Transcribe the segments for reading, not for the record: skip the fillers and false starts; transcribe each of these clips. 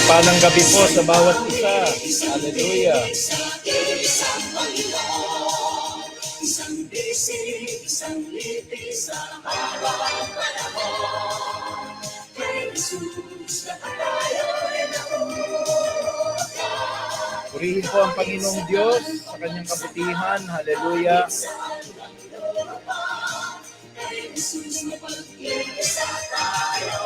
Mapagpalang gabi po sa bawat isa. Hallelujah. Isang bisig, isang litis sa habang panahon. Kay Jesus, lahat tayo'y nakuha. Purihin po ang Panginoong Diyos sa kanyang kabutihan. Hallelujah. Kay Jesus, mapag-iisa tayo.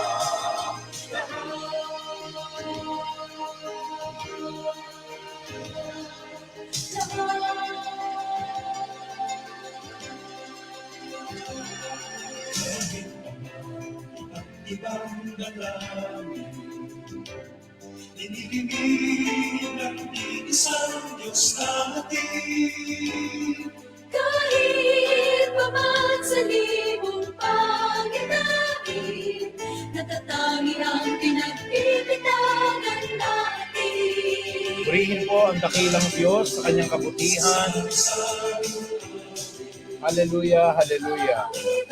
Ibang dalangin, inigingin ng isang Diyos natin. Kahit pa man sa libong pangitangin, natatangi ang pinagpipitagan natin. Purihin po ang dakilang Diyos sa kanyang kabutihan. Hallelujah, hallelujah. Kahit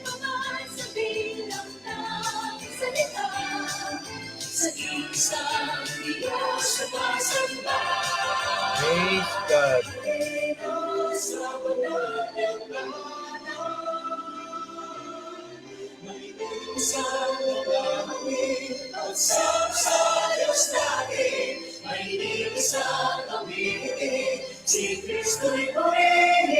pa man sa bilang ng salita, sa isang Diyos sumasamba. Praise God. Sa walang may isang lalangin at sa Diyos natin. May isang awitin, si Kristo'y purihin.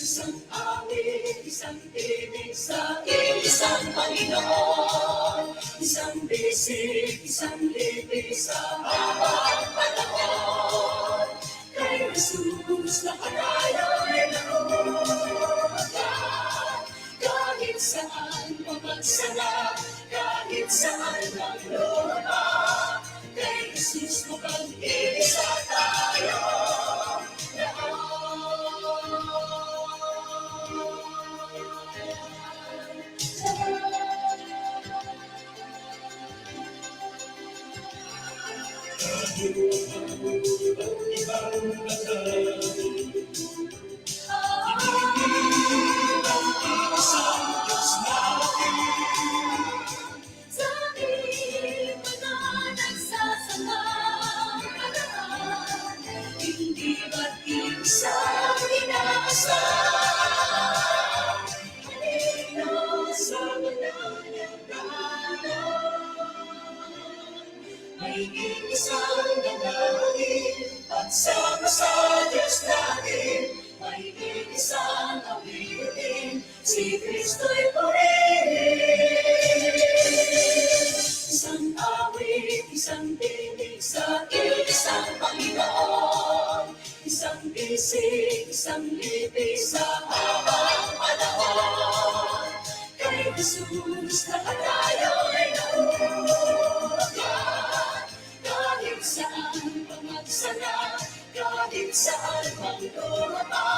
Isang awit, isang tinig sa isang Panginoon. Isang bisig, isang litis sa habang panahon. Kay Jesus, lahat tayo'y nakuha. Kahit saan pamagsala, kahit saan maglupa, kay Jesus mapag-iisa tayo. Hindi ba't isang inaasahan? Halino sa mananang may isang dalangin at sama sa Diyos natin. May isang awitin, si Kristo'y purihin. Isang awit, isang tinig sa isang Panginoon. Isang bisig, isang litis sa habang panahon. Kay Jesus, lahat tayo'y nakuha. Kahit saan pamagsala, kahit saan maglupa,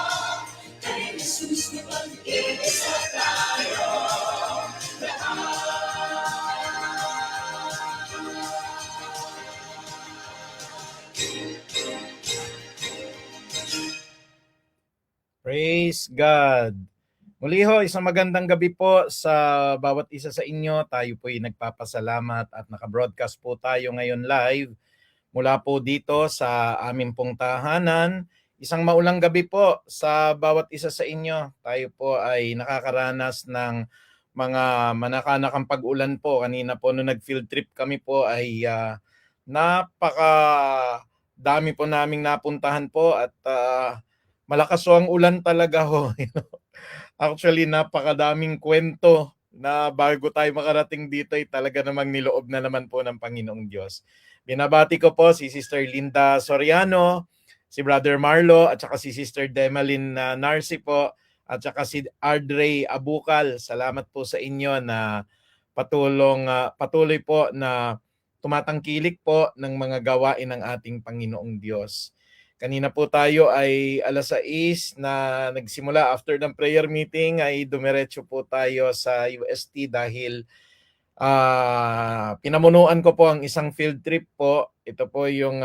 kay Jesus mapag-iisa tayo. Praise God. Muli ho, isang magandang gabi po sa bawat isa sa inyo. Tayo po ay nagpapasalamat at nakabroadcast po tayo ngayon live mula po dito sa aming pong tahanan. Isang maulang gabi po sa bawat isa sa inyo. Tayo po ay nakakaranas ng mga manakanakang pag-ulan po. Kanina po nung nag-field trip kami po ay napaka dami po naming napuntahan po at malakas ho ang ulan talaga ho. Actually, napakadaming kwento na bago tayo makarating dito ay talaga namang niloob na naman po ng Panginoong Diyos. Binabati ko po si Sister Linda Soriano, si Brother Marlo, at saka si Sister Demalyn Narci po, at saka si Ardre Abukal. Salamat po sa inyo na patuloy po na tumatangkilik po ng mga gawain ng ating Panginoong Diyos. Kanina po tayo ay 6:00 na nagsimula after ng prayer meeting ay dumiretso po tayo sa UST dahil pinamunuan ko po ang isang field trip po. Ito po yung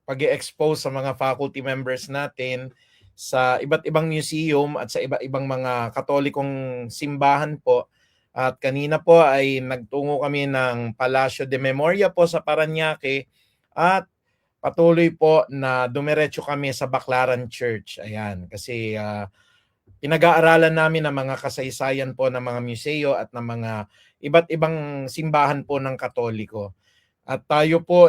pag-i-expose sa mga faculty members natin sa iba't ibang museum at sa iba't ibang mga Katolikong simbahan po. At kanina po ay nagtungo kami ng Palacio de Memoria po sa Parañaque at patuloy po na dumiretso kami sa Baclaran Church. Ayan, kasi pinag-aaralan namin ang mga kasaysayan po ng mga museo at ng mga iba't ibang simbahan po ng Katoliko. At tayo po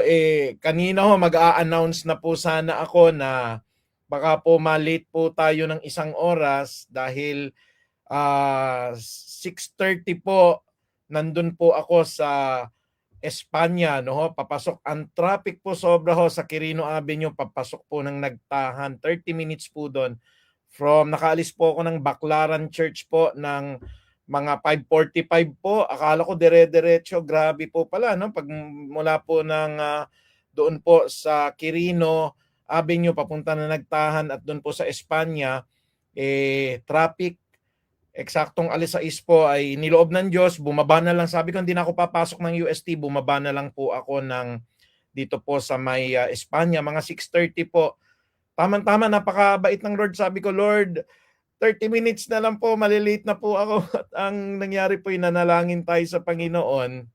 kanina ho mag-a-announce na po sana ako na baka po ma-late po tayo ng 1 oras dahil 6:30 po nandun po ako sa Espanya, no ho, papasok ang traffic po sobra ho sa Quirino Avenue, papasok po ng Nagtahan, 30 minutes po doon. Nakaalis po ako ng Baclaran Church po ng mga 5:45 po. Akala ko dire-diretso, grabe po pala no pag mula po ng doon po sa Quirino Avenue papunta na Nagtahan at doon po sa Espanya traffic. Eksaktong alis 6 po ay niloob ng Diyos, bumaba na lang. Sabi ko hindi na ako papasok ng UST, bumaba na lang po ako ng dito po sa may Espanya, mga 6:30 po. Tama-tama, napakabait ng Lord. Sabi ko, Lord, 30 minutes na lang po, malilate na po ako. At ang nangyari po, nanalangin tayo sa Panginoon.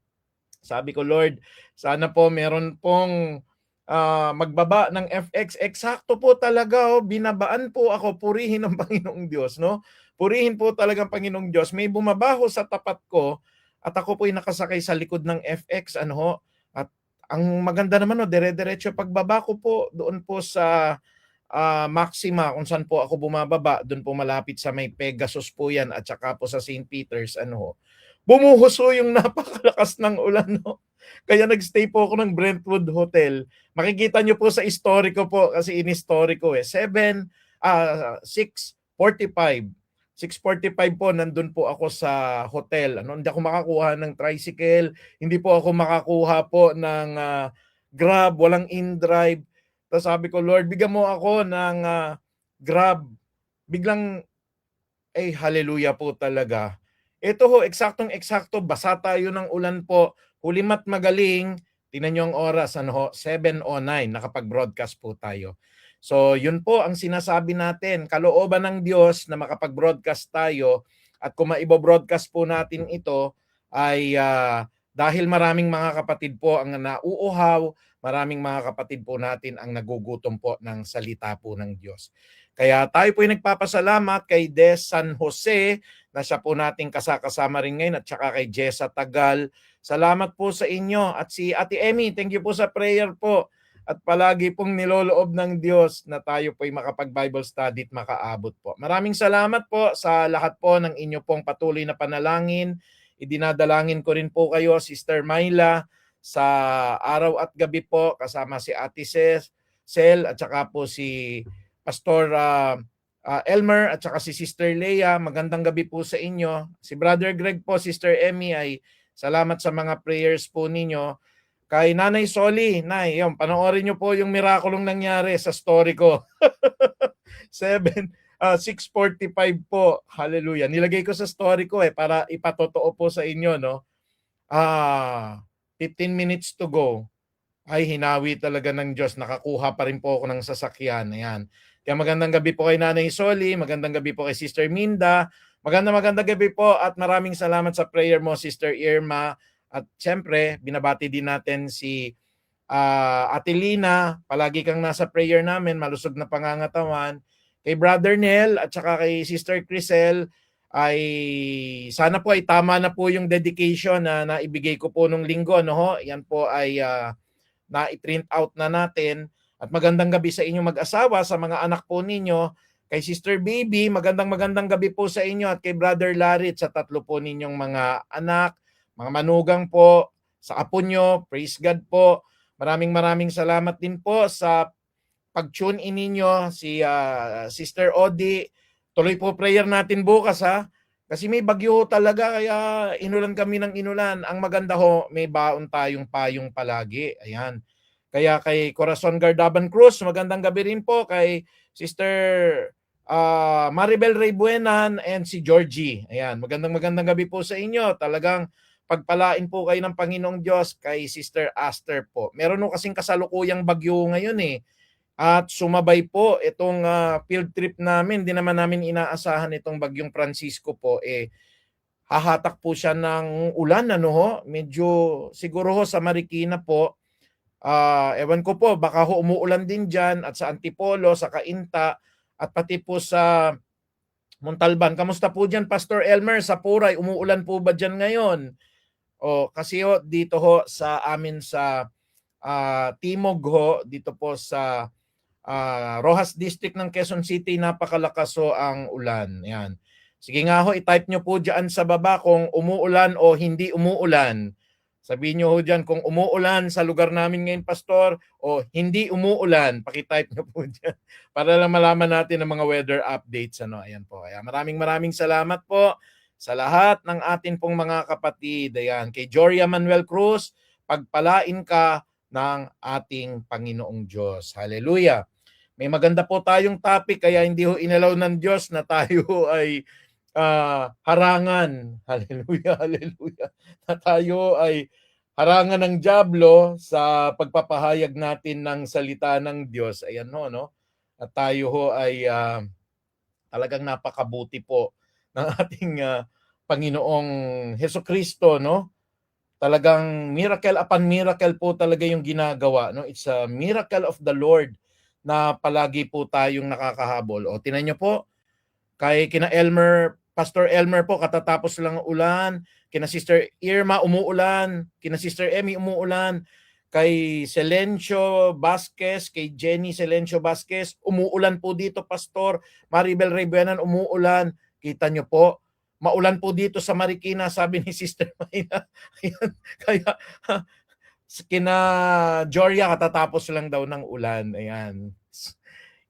Sabi ko, Lord, sana po meron pong magbaba ng FX. Eksakto po talaga, binabaan po ako, purihin ang Panginoong Diyos, no? Purihin po talaga ang Panginoong Diyos. May bumabaho sa tapat ko at ako po'y nakasakay sa likod ng FX, ano ho. At ang maganda naman, no, dire-diretso pagbaba ko po doon po sa Maxima kung saan po ako bumababa, doon po malapit sa may Pegasus po yan at saka po sa St. Peter's, ano ho. Bumuhos ho yung napakalakas ng ulan, no? Kaya nagstay po ako ng Brentwood Hotel. Makikita nyo po sa story ko po kasi in-story ko 6:45. 6:45 po nandun po ako sa hotel. Hindi ako makakuha ng tricycle, hindi po ako makakuha po ng Grab, walang in-drive. Tapos sabi ko, Lord, bigyan mo ako ng Grab. Biglang, hallelujah po talaga. Ito ho, eksaktong-eksakto, basa tayo ng ulan po. Hulimat magaling, tingnan nyo ang oras, 7:09, nakapag-broadcast po tayo. So, yun po ang sinasabi natin, kalooban ng Diyos na makapag-broadcast tayo at kung maibo-broadcast po natin ito ay dahil maraming mga kapatid po ang nauuhaw, maraming mga kapatid po natin ang nagugutom po ng salita po ng Diyos. Kaya tayo po ay nagpapasalamat kay Des San Jose na siya po nating kasama rin ngayon at saka kay Jessa Tagal. Salamat po sa inyo at si Ate Emmy, thank you po sa prayer po. At palagi pong niloloob ng Diyos na tayo po'y makapag-Bible study at makaabot po. Maraming salamat po sa lahat po ng inyo pong patuloy na panalangin. Idinadalangin ko rin po kayo, Sister Myla, sa araw at gabi po, kasama si Ate Sel at saka po si Pastor Elmer at saka si Sister Leia. Magandang gabi po sa inyo. Si Brother Greg po, Sister Emmy, ay salamat sa mga prayers po ninyo. Kay Nanay Soli, Nay, yun, panoorin nyo po yung mirakulong nangyari sa story ko. 6:45 po. Hallelujah. Nilagay ko sa story ko para ipatotoo po sa inyo, no? 15 minutes to go. Ay, hinawi talaga ng Diyos. Nakakuha pa rin po ako ng sasakyan. Ayan. Kaya magandang gabi po kay Nanay Soli. Magandang gabi po kay Sister Minda. Magandang gabi po at maraming salamat sa prayer mo, Sister Irma. At siyempre, binabati din natin si Ate Lina. Palagi kang nasa prayer namin, malusog na pangangatawan. Kay Brother Nel at saka kay Sister Crisel, ay sana po ay tama na po yung dedication na naibigay ko po nung linggo. No ho? Yan po ay na-print out na natin. At magandang gabi sa inyong mag-asawa, sa mga anak po ninyo. Kay Sister Baby, magandang gabi po sa inyo. At kay Brother Larry at sa 3 po ninyong mga anak, mga manugang po, sa apo nyo, praise God po. Maraming salamat din po sa pag-tune in ninyo. Si Sister Odi, tuloy po prayer natin bukas ha. Kasi may bagyo talaga kaya inulan kami ng inulan. Ang maganda ho, may baon tayong payong palagi. Ayan. Kaya kay Corazon Gardaban Cruz, magandang gabi rin po kay Sister Maribel Ray Buenan and si Georgie. Ayan, magandang gabi po sa inyo. Talagang pagpalain po kayo ng Panginoong Diyos kay Sister Aster po. Meron ho kasing kasalukuyang bagyo ngayon eh. At sumabay po itong field trip namin, di naman namin inaasahan itong Bagyong Francisco po, hahatak po siya ng ulan, ano ho? Medyo siguro ho sa Marikina po, ewan ko po, baka ho umuulan din dyan at sa Antipolo, sa Cainta, at pati po sa Montalban. Kamusta po dyan, Pastor Elmer? Sa Puray, umuulan po ba dyan ngayon? O, kasi ho, dito ho sa amin sa Timog ho, dito po sa Rojas District ng Quezon City, napakalakas ho ang ulan. Yan. Sige nga ho, i-type nyo po dyan sa baba kung umuulan o hindi umuulan. Sabihin nyo ho dyan kung umuulan sa lugar namin ngayon, Pastor, o hindi umuulan. Pakitype nyo po dyan para lang malaman natin ang mga weather updates. Ano? Ayan po. Kaya maraming salamat po sa lahat ng atin pong mga kapatid. Ayan. Kay Joria Manuel Cruz, pagpalain ka ng ating Panginoong Diyos. Hallelujah. May maganda po tayong topic kaya hindi ho inalaw ng Diyos na tayo ay harangan. Hallelujah, hallelujah. Na tayo ay harangan ng dyablo sa pagpapahayag natin ng salita ng Diyos. Ayan ho, no? At tayo ho ay talagang napakabuti po ng ating Panginoong Hesukristo, no? Talagang miracle upon miracle po talaga yung ginagawa, no? It's a miracle of the Lord na palagi po tayong nakakahabol. O tinan niyo po, kay kina Elmer, Pastor Elmer po, katatapos lang ng ulan, kina Sister Irma umuulan, kina Sister Emmy umuulan, kay Selencio Vasquez, kay Jenny Selencio Vasquez, umuulan po dito, Pastor. Maribel Rebuenan, umuulan. Kita niyo po, maulan po dito sa Marikina, sabi ni Sister Mayna. Kaya kina Joria, katatapos lang daw ng ulan. Ayan.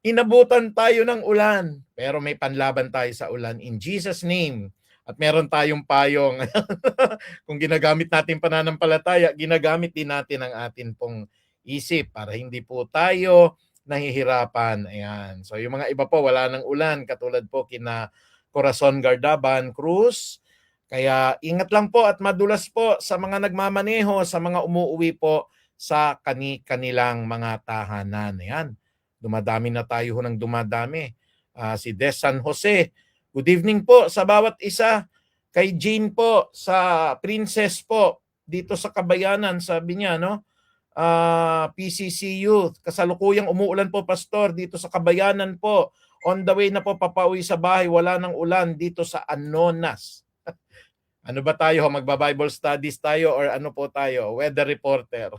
Inabutan tayo ng ulan, pero may panlaban tayo sa ulan in Jesus' name. At meron tayong payong. Kung ginagamit natin pananampalataya, ginagamit din natin ang atin pong isip para hindi po tayo nahihirapan. Ayan. So yung mga iba po, wala ng ulan, katulad po kina Corazon Gardaban Cruz. Kaya ingat lang po at madulas po sa mga nagmamaneho, sa mga umuuwi po sa kanilang mga tahanan. Ayan. Dumadami na tayo ng dumadami. Si Des San Jose. Good evening po sa bawat isa. Kay Jane po, sa Princess po, dito sa Kabayanan, sabi niya, no? PCCU, kasalukuyang umuulan po, Pastor, dito sa Kabayanan po. On the way na po, papauwi sa bahay, wala ng ulan dito sa Anonas. Ano ba tayo? Magba-Bible studies tayo or ano po tayo? Weather reporter.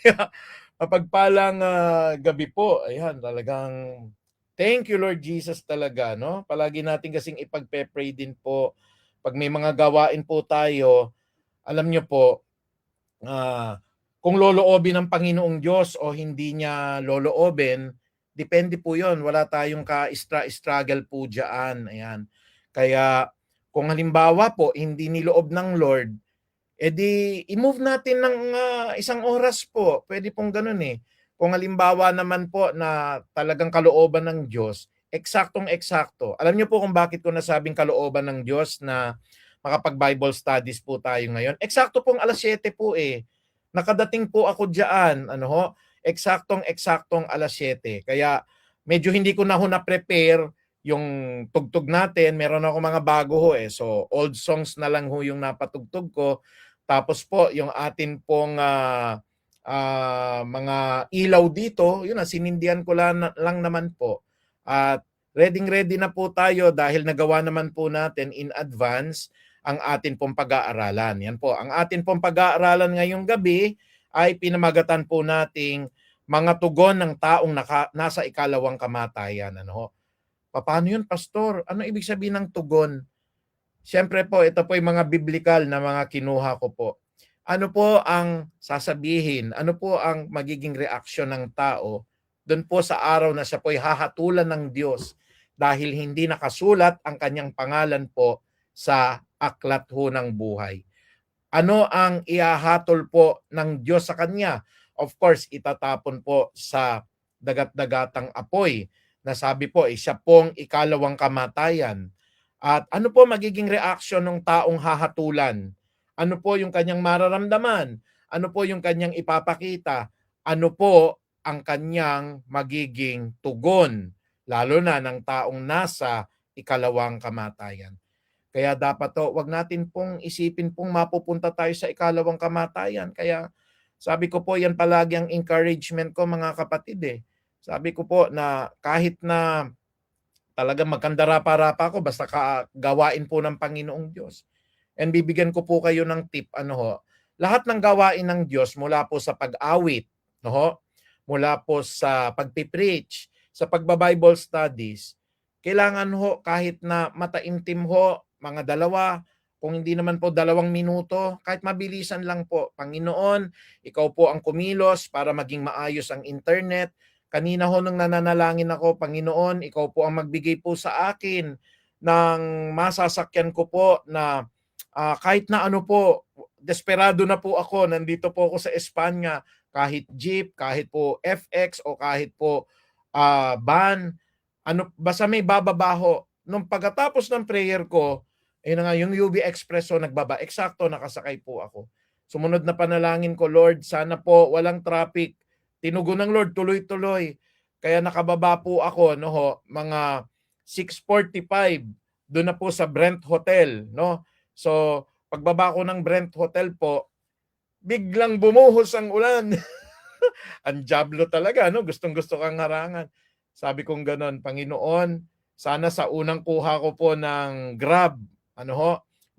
Kaya, mapagpalang gabi po. Ayan, talagang thank you Lord Jesus talaga, no? Palagi natin kasing ipagpe-pray din po. Pag may mga gawain po tayo, alam nyo po, kung loloobin ng Panginoong Diyos o hindi niya loloobin, depende po yon. Wala tayong ka-struggle po dyan. Ayan. Kaya kung halimbawa po, hindi niloob ng Lord, edi i-move natin ng isang oras po. Pwede pong ganun eh. Kung halimbawa naman po na talagang kalooban ng Diyos, eksaktong-eksakto. Alam niyo po kung bakit ko nasabing kalooban ng Diyos na makapag-Bible studies po tayo ngayon? Eksakto pong 7:00 po eh. Nakadating po ako diyan, ano ho? Eksaktong-eksaktong 7:00. Kaya medyo hindi ko na ho na-prepare yung tugtog natin. Meron ako mga bago ho eh. So old songs na lang ho yung napatugtog ko. Tapos po yung atin pong mga ilaw dito, yun na sinindihan ko lang naman po. At ready na po tayo dahil nagawa naman po natin in advance ang atin pong pag-aaralan. Yan po, ang atin pong pag-aaralan ngayong gabi ay pinamagatan po nating mga tugon ng taong nasa ikalawang kamatayan. Ano? Paano yun, Pastor? Ano ibig sabihin ng tugon? Siyempre po, ito po yung mga biblical na mga kinuha ko po. Ano po ang sasabihin? Ano po ang magiging reaksyon ng tao doon po sa araw na siya po'y hahatulan ng Diyos dahil hindi nakasulat ang kanyang pangalan po sa aklat ho ng buhay? Ano ang ihahatol po ng Diyos sa kanya? Of course, itatapon po sa dagat-dagatang apoy na sabi po, siya pong ikalawang kamatayan. At ano po magiging reaksyon ng taong hahatulan? Ano po yung kanyang mararamdaman? Ano po yung kanyang ipapakita? Ano po ang kanyang magiging tugon, lalo na ng taong nasa ikalawang kamatayan. Kaya dapat wag natin pong isipin pong mapupunta tayo sa ikalawang kamatayan. Kaya sabi ko po, yan palagi ang encouragement ko mga kapatid eh. Sabi ko po na kahit na talagang magkandara-para-pa ako, basta gawain po ng Panginoong Diyos. And bibigyan ko po kayo ng tip, lahat ng gawain ng Diyos mula po sa pag-awit, mula po sa pagpipreach, sa pagba-Bible studies, kailangan kahit na mataimtim mga dalawa, kung hindi naman po 2 minuto, kahit mabilisan lang po. Panginoon, ikaw po ang kumilos para maging maayos ang internet. Kanina nung nananalangin ako, Panginoon, ikaw po ang magbigay po sa akin ng masasakyan ko po na kahit na desperado na po ako, nandito po ako sa Espanya, kahit jeep, kahit po FX o kahit po van, basta may bababaho. Nung pagkatapos ng prayer ko, yung UB Express nagbaba, eksakto nakasakay po ako. Sumunod na panalangin ko, Lord, sana po walang traffic. Tinugon ng Lord, tuloy-tuloy. Kaya nakababa po ako, mga 6:45, doon na po sa Brent Hotel, So, pagbaba ko ng Brent Hotel po, biglang bumuhos ang ulan. Ang jablo talaga, Gustong-gusto kang harangan. Sabi kong ganon, Panginoon, sana sa unang kuha ko po ng Grab,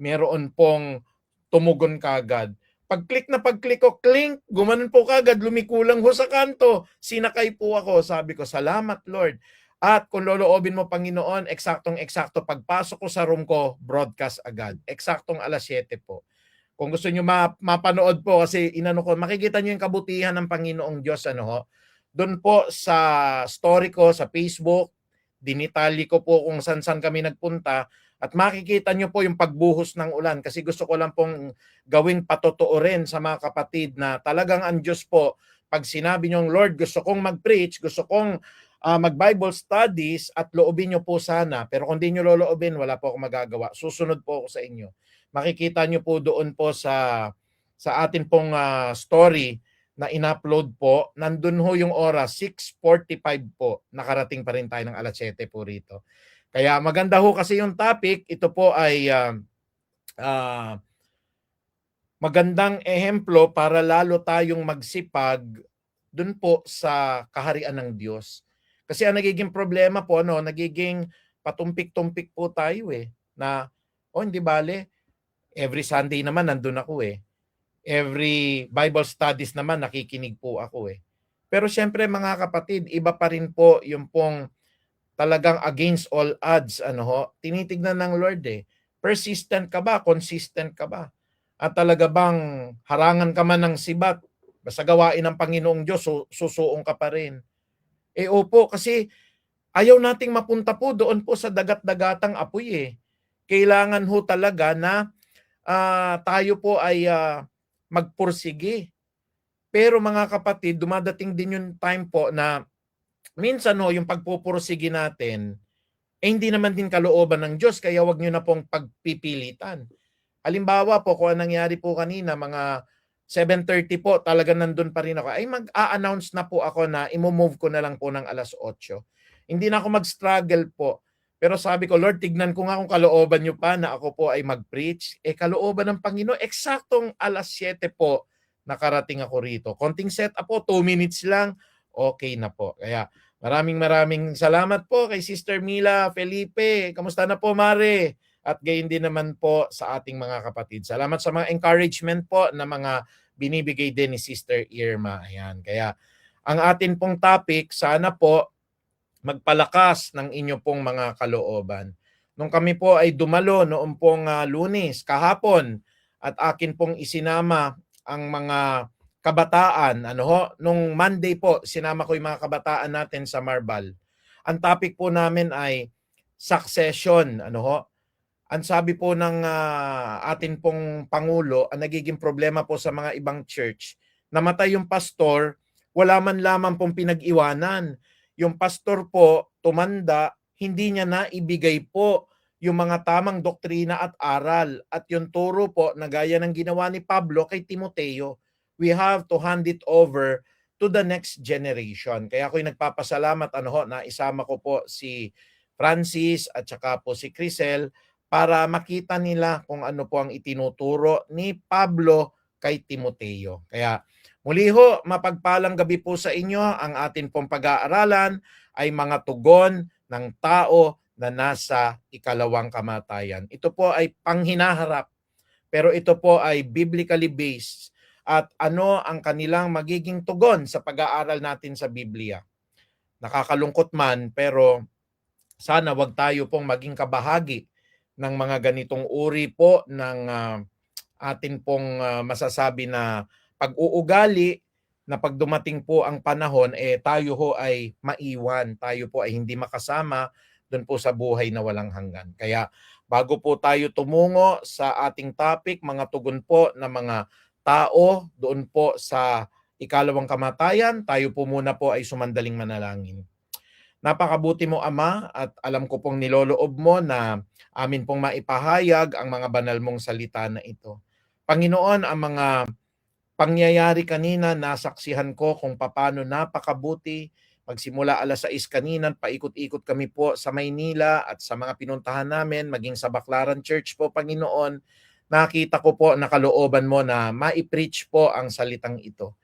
meron pong tumugon kagad. Pag-click ko, clink, gumanon po kagad, lumikulang sa kanto. Sinakay po ako. Sabi ko, salamat Lord. At kung loloobin mo, Panginoon, eksaktong-eksakto, pagpasok ko sa room ko, broadcast agad. Eksaktong 7:00 po. Kung gusto nyo mapanood po, kasi makikita nyo yung kabutihan ng Panginoong Diyos, doon po sa story ko sa Facebook, dinitali ko po kung saan kami nagpunta, at makikita nyo po yung pagbuhos ng ulan, kasi gusto ko lang pong gawing patotoo rin sa mga kapatid na talagang ang Diyos po, pag sinabi nyo, Lord, gusto kong mag-preach, gusto kong mag-Bible studies, at loobin nyo po sana, pero kung di nyo loloobin, wala po akong magagawa. Susunod po ako sa inyo. Makikita nyo po doon po sa atin pong story na in-upload po, nandun yung oras, 6:45 po, nakarating pa rin tayo ng 7:00 po rito. Kaya maganda kasi yung topic, ito po ay magandang ehemplo para lalo tayong magsipag dun po sa kaharian ng Diyos. Kasi ang nagiging problema po, nagiging patumpik-tumpik po tayo na, hindi bale, every Sunday naman nandun ako Every Bible studies naman nakikinig po ako Pero syempre mga kapatid, iba pa rin po yung pong talagang against all odds, tinitignan ng Lord Persistent ka ba? Consistent ka ba? At talaga bang harangan ka man ng sibat, basta gawain ng Panginoong Diyos, susuong ka pa rin. Opo, kasi ayaw nating mapunta po doon po sa dagat-dagatang apoy Kailangan talaga na tayo po ay magpursige. Pero mga kapatid, dumadating din yung time po na minsan yung pagpupursige natin, hindi naman din kalooban ng Diyos, kaya wag nyo na pong pagpipilitan. Halimbawa po, kung nangyari po kanina, mga 7:30 po, talaga nandun pa rin ako. Ay mag-a-announce na po ako na i-move ko na lang po ng 8:00. Hindi na ako mag-struggle po. Pero sabi ko, Lord, tignan ko nga kung kalooban nyo pa na ako po ay mag-preach. Kalooban ng Panginoon, eksaktong 7:00 po, nakarating ako rito. Konting setup po, 2 minutes lang, okay na po. Kaya maraming salamat po kay Sister Mila Felipe. Kamusta na po, Mare? At gayon din naman po sa ating mga kapatid. Salamat sa mga encouragement po na mga binibigay din ni Sister Irma. Ayan. Kaya ang atin pong topic, sana po magpalakas ng inyo pong mga kalooban. Nung kami po ay dumalo noong pong Lunes, kahapon, at akin pong isinama ang mga kabataan, nung Monday po, sinama ko yung mga kabataan natin sa Marbal. Ang topic po namin ay succession, Ang sabi po ng atin pong Pangulo, ang nagiging problema po sa mga ibang church, namatay yung pastor, wala man lamang pong pinag-iwanan. Yung pastor po, tumanda, hindi niya na ibigay po yung mga tamang doktrina at aral. At yung turo po, na gaya ng ginawa ni Pablo kay Timoteo, we have to hand it over to the next generation. Kaya ako'y nagpapasalamat na isama ko po si Francis at saka po si Crisel para makita nila kung ano po ang itinuturo ni Pablo kay Timoteo. Kaya muli ho, mapagpalang gabi po sa inyo. Ang atin pong pag-aaralan ay mga tugon ng tao na nasa ikalawang kamatayan. Ito po ay panghinaharap, pero ito po ay biblically based. At ano ang kanilang magiging tugon sa pag-aaral natin sa Biblia. Nakakalungkot man, pero sana wag tayo pong maging kabahagi ng mga ganitong uri po ng atin pong masasabi na pag-uugali na pag dumating po ang panahon, tayo ho ay maiwan, tayo po ay hindi makasama doon po sa buhay na walang hanggan. Kaya bago po tayo tumungo sa ating topic, mga tugon po ng mga tao doon po sa ikalawang kamatayan, tayo po muna po ay sumandaling manalangin. Napakabuti mo, Ama, at alam ko pong niloloob mo na amin pong maipahayag ang mga banal mong salita na ito. Panginoon, ang mga pangyayari kanina, nasaksihan ko kung paano napakabuti. Magsimula 6:00 kanina, paikot-ikot kami po sa Maynila at sa mga pinuntahan namin, maging sa Baclaran Church po, Panginoon. Nakita ko po na kalooban mo na mai-preach po ang salitang ito.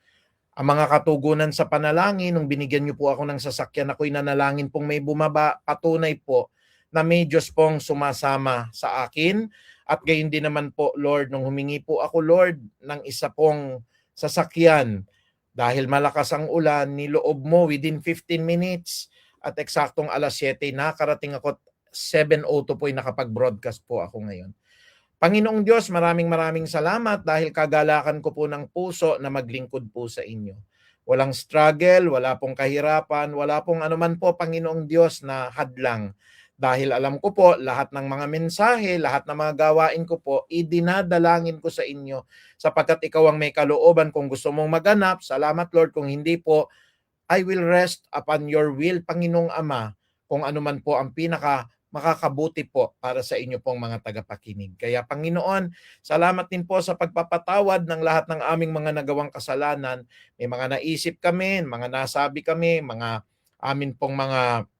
Ang mga katugunan sa panalangin, nung binigyan niyo po ako ng sasakyan, ako'y nanalangin pong may bumaba, patunay po na may Diyos pong sumasama sa akin. At gayon din naman po, Lord, nung humingi po ako, Lord, ng isa pong sasakyan, dahil malakas ang ulan, niloob mo within 15 minutes at eksaktong 7:00, nakarating ako 7:02 po, nakapag-broadcast po ako ngayon. Panginoong Diyos, maraming salamat dahil kagalakan ko po ng puso na maglingkod po sa inyo. Walang struggle, wala pong kahirapan, wala pong anuman po, Panginoong Diyos, na hadlang. Dahil alam ko po, lahat ng mga mensahe, lahat ng mga gawain ko po, idinadalangin ko sa inyo sapagkat ikaw ang may kalooban kung gusto mong maganap. Salamat, Lord. Kung hindi po, I will rest upon your will, Panginoong Ama, kung anuman po ang makakabuti po para sa inyo pong mga tagapakinig. Kaya Panginoon, salamat din po sa pagpapatawad ng lahat ng aming mga nagawang kasalanan. May mga naisip kami, mga nasabi kami, mga amin pong mga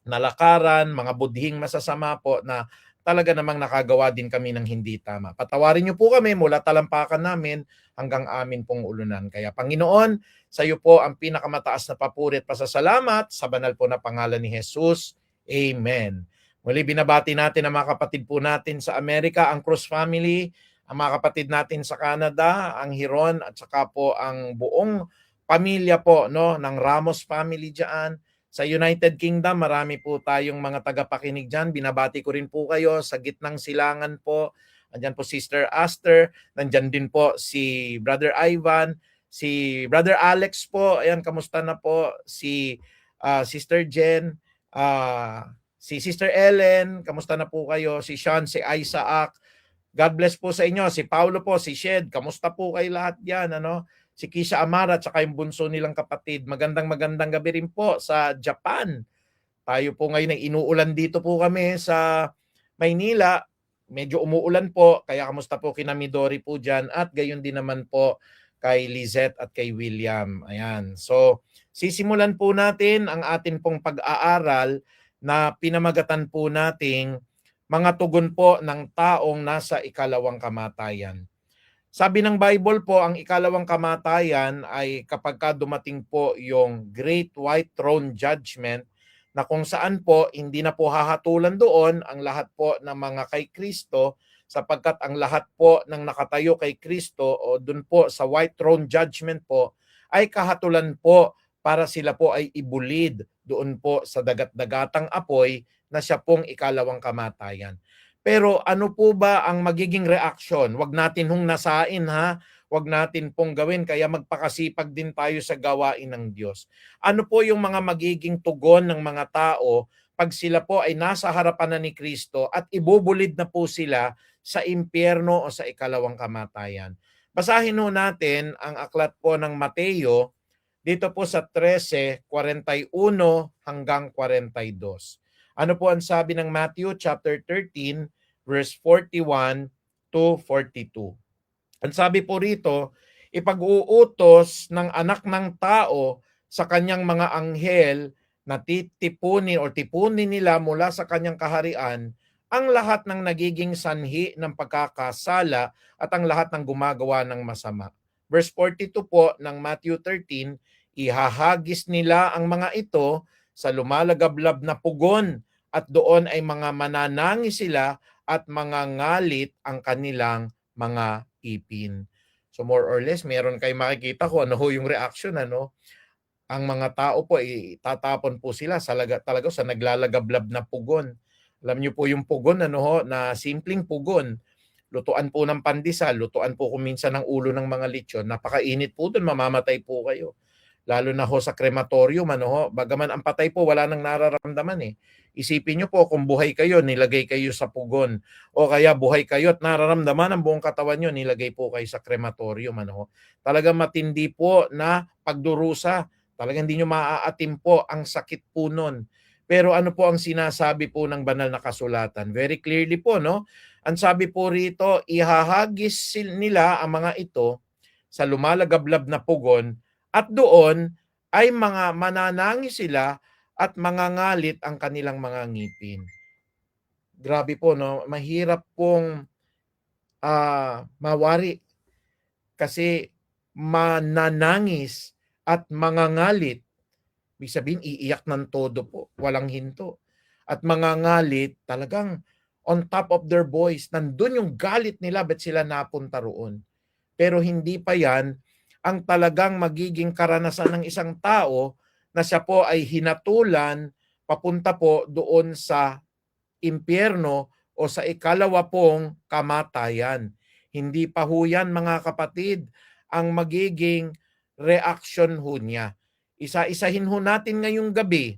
nalakaran, mga budhing masasama po na talaga namang nakagawa din kami ng hindi tama. Patawarin niyo po kami mula talampakan namin hanggang amin pong ulunan. Kaya Panginoon, sa iyo po ang pinakamataas na papuri at pasasalamat sa banal po na pangalan ni Jesus. Amen. Muli binabati natin ang mga kapatid po natin sa Amerika, ang Cruz family, ang mga kapatid natin sa Canada, ang Hiron at saka po ang buong pamilya po ng Ramos family diyan. Sa United Kingdom, marami po tayong mga tagapakinig dyan. Binabati ko rin po kayo sa gitnang silangan po. Andyan po Sister Aster. Nandyan din po si Brother Ivan. Si Brother Alex po. Ayan, kamusta na po? Si Sister Jen. Si Sister Ellen. Kamusta na po kayo? Si Sean, si Isaac. God bless po sa inyo. Si Paulo po, si Shed. Kamusta po kayo lahat yan? Si Kisha Amara at saka yung bunso nilang kapatid. Magandang gabi rin po sa Japan. Tayo po ngayon ay inuulan dito po kami sa Maynila. Medyo umuulan po, kaya kamusta po kina Midori po dyan at gayon din naman po kay Lizette at kay William. Ayan. So, sisimulan po natin ang atin pong pag-aaral na pinamagatan po nating mga tugon po ng taong nasa ikalawang kamatayan. Sabi ng Bible po, ang ikalawang kamatayan ay kapag dumating po yung Great White Throne Judgment na kung saan po hindi na po hahatulan doon ang lahat po ng mga kay Kristo sapagkat ang lahat po ng nakatayo kay Kristo o doon po sa White Throne Judgment po ay kahatulan po para sila po ay ibulid doon po sa dagat-dagatang apoy na siya pong ikalawang kamatayan. Pero ano po ba ang magiging reaksyon? Huwag natin hong nasain ha. Huwag natin pong gawin kaya magpakasipag din tayo sa gawain ng Diyos. Ano po yung mga magiging tugon ng mga tao pag sila po ay nasa harapan na ni Kristo at ibubulid na po sila sa impyerno o sa ikalawang kamatayan? Basahin ho natin ang aklat po ng Mateo dito po sa 13:41 hanggang 42. Ano po ang sabi ng Matthew chapter 13 verse 41 to 42. Ang sabi po rito, ipag-uutos ng anak ng tao sa kanyang mga anghel na titipunin o tipunin nila mula sa kanyang kaharian ang lahat ng nagiging sanhi ng pagkakasala at ang lahat ng gumagawa ng masama. Verse 42 po ng Matthew 13, ihahagis nila ang mga ito sa lumalagablab na pugon at doon ay mga mananangis sila at mga ngalit ang kanilang mga ipin. So more or less, meron kayo makikita ko ano ho yung reaction, ano? Ang mga tao po, tatapon po sila talaga sa naglalagablab na pugon. Alam niyo po yung pugon, ano ho, na simpleng pugon. Lutuan po ng pandesal, lutuan po kung minsan ng ulo ng mga lechon. Napakainit po doon, mamamatay po kayo. Lalo na ho sa krematorium, ano ho, bagaman ang patay po wala nang nararamdaman eh. Isipin niyo po kung buhay kayo, nilagay kayo sa pugon. O kaya buhay kayo at nararamdaman ang buong katawan niyo, nilagay po kayo sa krematorium, ano ho. Talagang matindi po na pagdurusa. Talagang hindi niyo maaatim po ang sakit po nun. Pero ano po ang sinasabi po ng banal na kasulatan? Very clearly po, no? Ang sabi po rito, ihahagis nila ang mga ito sa lumalagablab na pugon at doon ay mga mananangis sila at mangangalit ang kanilang mga ngipin. Grabe po, no? Mahirap pong mawari kasi mananangis at mangangalit. Ibig sabihin, iiyak ng todo po, walang hinto. At mangangalit, talagang on top of their voice, nandun yung galit nila, ba't sila napunta roon? Pero hindi pa yan ang talagang magiging karanasan ng isang tao na siya po ay hinatulan papunta po doon sa impyerno o sa ikalawa pong kamatayan. Hindi pa ho yan, mga kapatid, ang magiging reaction ho niya. Isa-isahin ho natin ngayong gabi.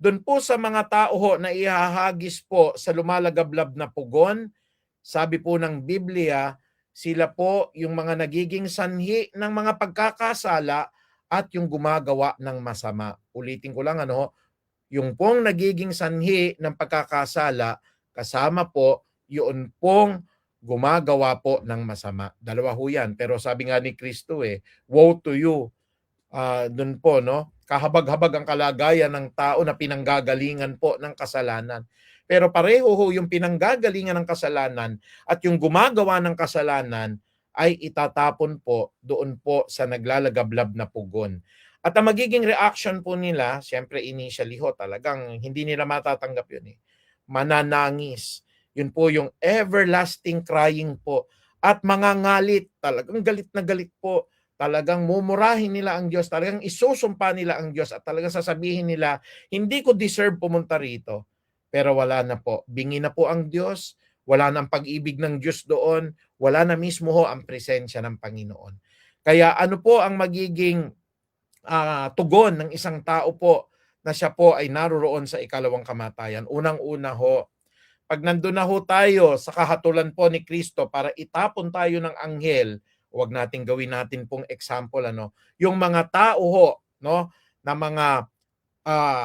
Doon po sa mga tao ho na ihahagis po sa lumalagablab na pugon, sabi po ng Biblia, sila po yung mga nagiging sanhi ng mga pagkakasala at yung gumagawa ng masama. Ulitin ko lang, ano, yung pong nagiging sanhi ng pagkakasala, kasama po yun pong gumagawa po ng masama. Dalawa ho yan. Pero sabi nga ni Kristo woe to you. Doon po, no? Kahabag-habag ang kalagayan ng tao na pinanggagalingan po ng kasalanan. Pero pareho ho yung pinanggagalingan ng kasalanan at yung gumagawa ng kasalanan ay itatapon po doon po sa naglalagablab na pugon. At ang magiging reaction po nila, siyempre initially ho, talagang hindi nila matatanggap yun mananangis. Yun po yung everlasting crying po. At mangangalit, talagang galit na galit po. Talagang mumurahin nila ang Diyos, talagang isusumpa nila ang Diyos at talagang sasabihin nila, hindi ko deserve pumunta rito. Pero wala na po. Bingi na po ang Diyos, wala na ang pag-ibig ng Diyos doon, wala na mismo ho ang presensya ng Panginoon. Kaya ano po ang magiging tugon ng isang tao po na siya po ay naroroon sa ikalawang kamatayan? Unang-una ho, pag nandun na ho tayo sa kahatulan po ni Kristo para itapon tayo ng anghel, huwag nating gawin natin pong example, ano, yung mga tao ho, no, na mga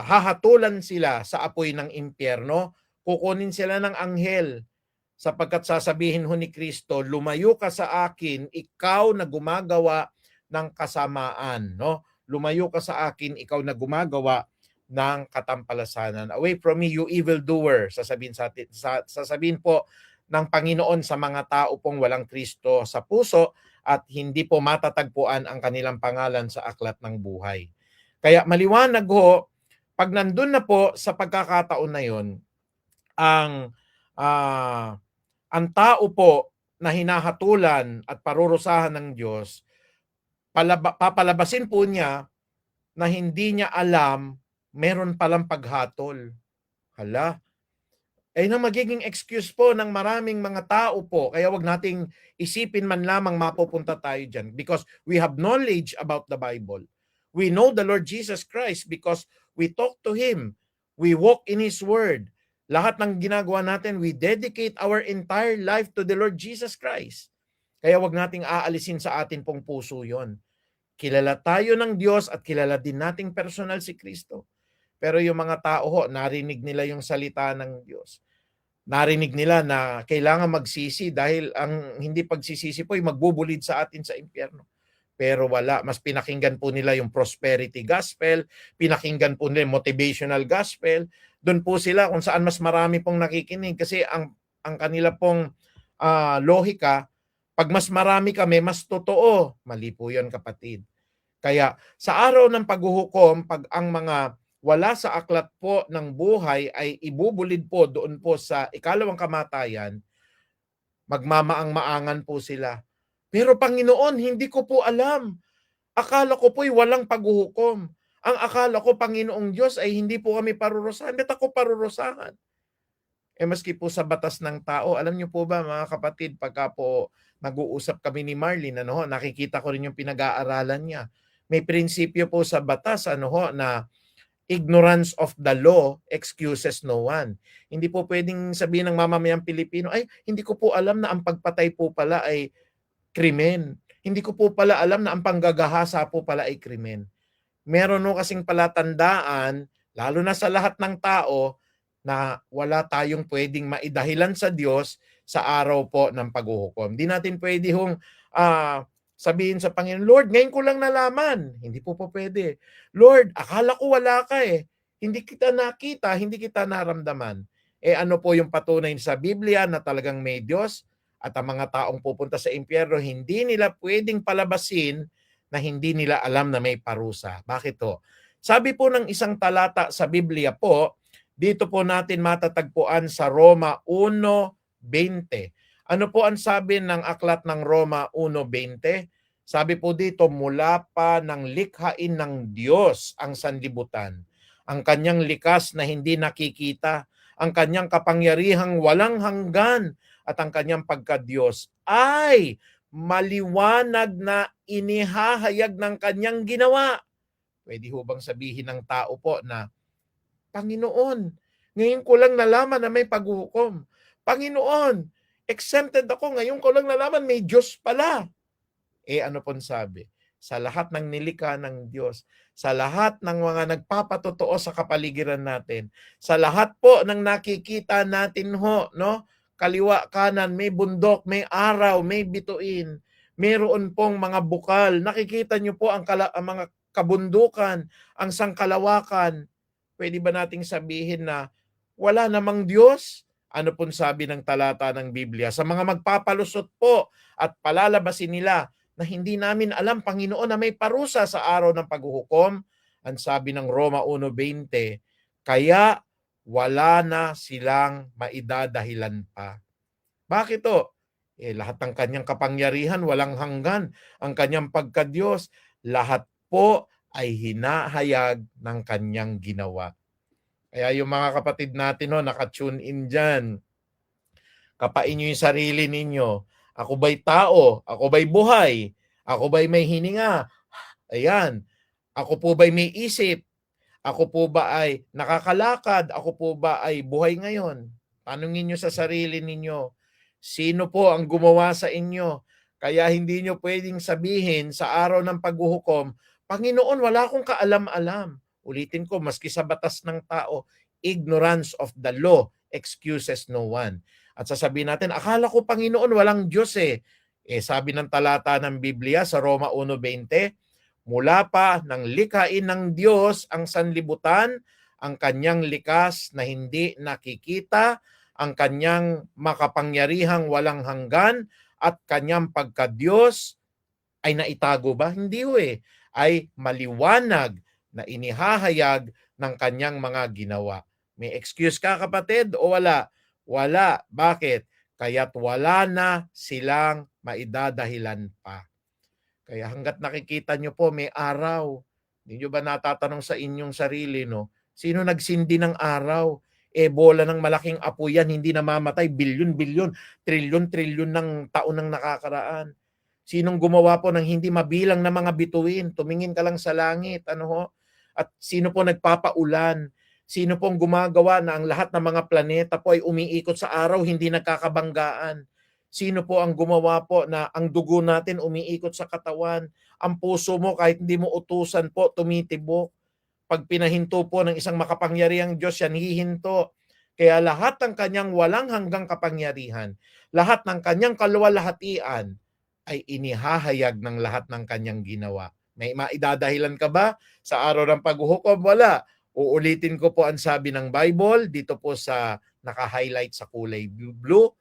hahatulan sila sa apoy ng impyerno, kukunin sila ng anghel sapagkat sasabihin ho ni Kristo, lumayo ka sa akin, ikaw na gumagawa ng kasamaan, no? Lumayo ka sa akin, ikaw na gumagawa ng katampalasanan. Away from me, you evildoer, sasabihin po ng Panginoon sa mga tao pong walang Kristo sa puso at hindi po matatagpuan ang kanilang pangalan sa aklat ng buhay. Kaya maliwanag ho, pag nandun na po sa pagkakataon na yon, ang tao po na hinahatulan at parurusahan ng Diyos, papalabasin po niya na hindi niya alam meron palang paghatol. Hala. Na magiging excuse po ng maraming mga tao po. Kaya wag nating isipin man lamang mapupunta tayo dyan because we have knowledge about the Bible. We know the Lord Jesus Christ because we talk to Him. We walk in His Word. Lahat ng ginagawa natin, we dedicate our entire life to the Lord Jesus Christ. Kaya wag nating aalisin sa atin pong puso yon. Kilala tayo ng Diyos at kilala din nating personal si Kristo. Pero yung mga tao ho, narinig nila yung salita ng Diyos. Narinig nila na kailangan magsisi dahil ang hindi pagsisisi po ay magbubulid sa atin sa impyerno. pero wala. Mas pinakinggan po nila yung prosperity gospel, pinakinggan po nila yung motivational gospel. Doon po sila kung saan mas marami pong nakikinig kasi ang kanila pong lohika, pag mas marami kami, mas totoo. Mali po yun, kapatid. Kaya sa araw ng paghuhukom, pag ang mga wala sa aklat po ng buhay ay ibubulid po doon po sa ikalawang kamatayan, magmamaang-maangan po sila. Pero Panginoon, hindi ko po alam. Akala ko po'y walang paghuhukom. Ang akala ko, Panginoong Diyos, ay hindi po kami parurusahan. Ba't ako parurusahan? Maski po sa batas ng tao, alam niyo po ba mga kapatid, pagka po nag-uusap kami ni Marlene, nakikita ko rin yung pinag-aaralan niya. May prinsipyo po sa batas na ignorance of the law excuses no one. Hindi po pwedeng sabihin ng mamamayang Pilipino, ay hindi ko po alam na ang pagpatay po pala ay krimen. Hindi ko po pala alam na ang panggagahasa po pala ay krimen. Meron kasing palatandaan, lalo na sa lahat ng tao, na wala tayong pwedeng maidahilan sa Diyos sa araw po ng paghuhukom. Di natin pwede sabihin sa Panginoon, Lord, ngayon ko lang nalaman. Hindi po pwede. Lord, akala ko wala ka eh. Hindi kita nakita, hindi kita naramdaman. Ano po yung patunay sa Biblia na talagang may Diyos at ang mga taong pupunta sa impyerno, hindi nila pwedeng palabasin na hindi nila alam na may parusa. Bakit to? Sabi po ng isang talata sa Biblia po, dito po natin matatagpuan sa Roma 1:20. Ano po ang sabi ng aklat ng Roma 1:20? Sabi po dito, mula pa ng likhain ng Diyos ang sanlibutan, ang kanyang likas na hindi nakikita, ang kanyang kapangyarihang walang hanggan, at ang kanyang pagka-Diyos ay maliwanag na inihahayag ng kanyang ginawa. Pwede ho bang sabihin ng tao po na, Panginoon, ngayon ko lang nalaman na may paghuhukom. Panginoon, exempted ako, ngayon ko lang nalaman may Diyos pala. Ano pong sabi? Sa lahat ng nilikha ng Diyos, sa lahat ng mga nagpapatotoo sa kapaligiran natin, sa lahat po ng nakikita natin kaliwa, kanan, may bundok, may araw, may bituin, mayroon pong mga bukal. Nakikita niyo po ang mga kabundukan, ang sangkalawakan. Pwede ba nating sabihin na wala namang Diyos? Ano pong sabi ng talata ng Biblia? Sa mga magpapalusot po at palalabasin nila na hindi namin alam, Panginoon, na may parusa sa araw ng paghuhukom, ang sabi ng Roma 1:20, kaya wala na silang maidadahilan pa. Bakit to? Lahat ng kanyang kapangyarihan, walang hanggan. Ang kanyang pagka-Diyos, lahat po ay hinahayag ng kanyang ginawa. Kaya yung mga kapatid natin naka-tune in dyan, kapain nyo yung sarili ninyo. Ako ba'y tao? Ako ba'y buhay? Ako ba'y may hininga? Ayan. Ako po ba'y may isip? Ako po ba ay nakakalakad? Ako po ba ay buhay ngayon? Tanungin nyo sa sarili ninyo, sino po ang gumawa sa inyo? Kaya hindi nyo pwedeng sabihin sa araw ng paghuhukom, Panginoon, wala akong kaalam-alam. Ulitin ko, maski sa batas ng tao, ignorance of the law excuses no one. At sasabihin natin, akala ko, Panginoon, walang Diyos eh. Sabi ng talata ng Biblia sa Roma 1:20, mula pa ng likhain ng Diyos ang sanlibutan, ang kanyang likas na hindi nakikita, ang kanyang makapangyarihang walang hanggan, at kanyang pagka-Diyos ay naitago ba? Hindi ay maliwanag na inihahayag ng kanyang mga ginawa. May excuse ka, kapatid, o wala? Wala. Bakit? Kaya't wala na silang maidadahilan pa. Kaya hanggat nakikita nyo po may araw, hindi nyo ba natatanong sa inyong sarili, sino nagsindi ng araw? Bola ng malaking apoy yan, hindi namamatay, bilyon-bilyon, trilyon-trilyon ng taon ng nakakaraan. Sinong gumawa po ng hindi mabilang na mga bituin? Tumingin ka lang sa langit, At sino po nagpapaulan? Sino pong gumagawa na ang lahat ng mga planeta po ay umiikot sa araw, hindi nagkakabanggaan? Sino po ang gumawa po na ang dugo natin umiikot sa katawan? Ang puso mo kahit hindi mo utusan po, tumitibok. Pag pinahinto po ng isang makapangyarihang Diyos, yan hihinto. Kaya lahat ng kanyang walang hanggang kapangyarihan, lahat ng kanyang kaluwalhatian, ay inihahayag ng lahat ng kanyang ginawa. May maidadahilan ka ba sa araw ng paghuhukom? Wala. Uulitin ko po ang sabi ng Bible dito po sa naka-highlight sa kulay blue.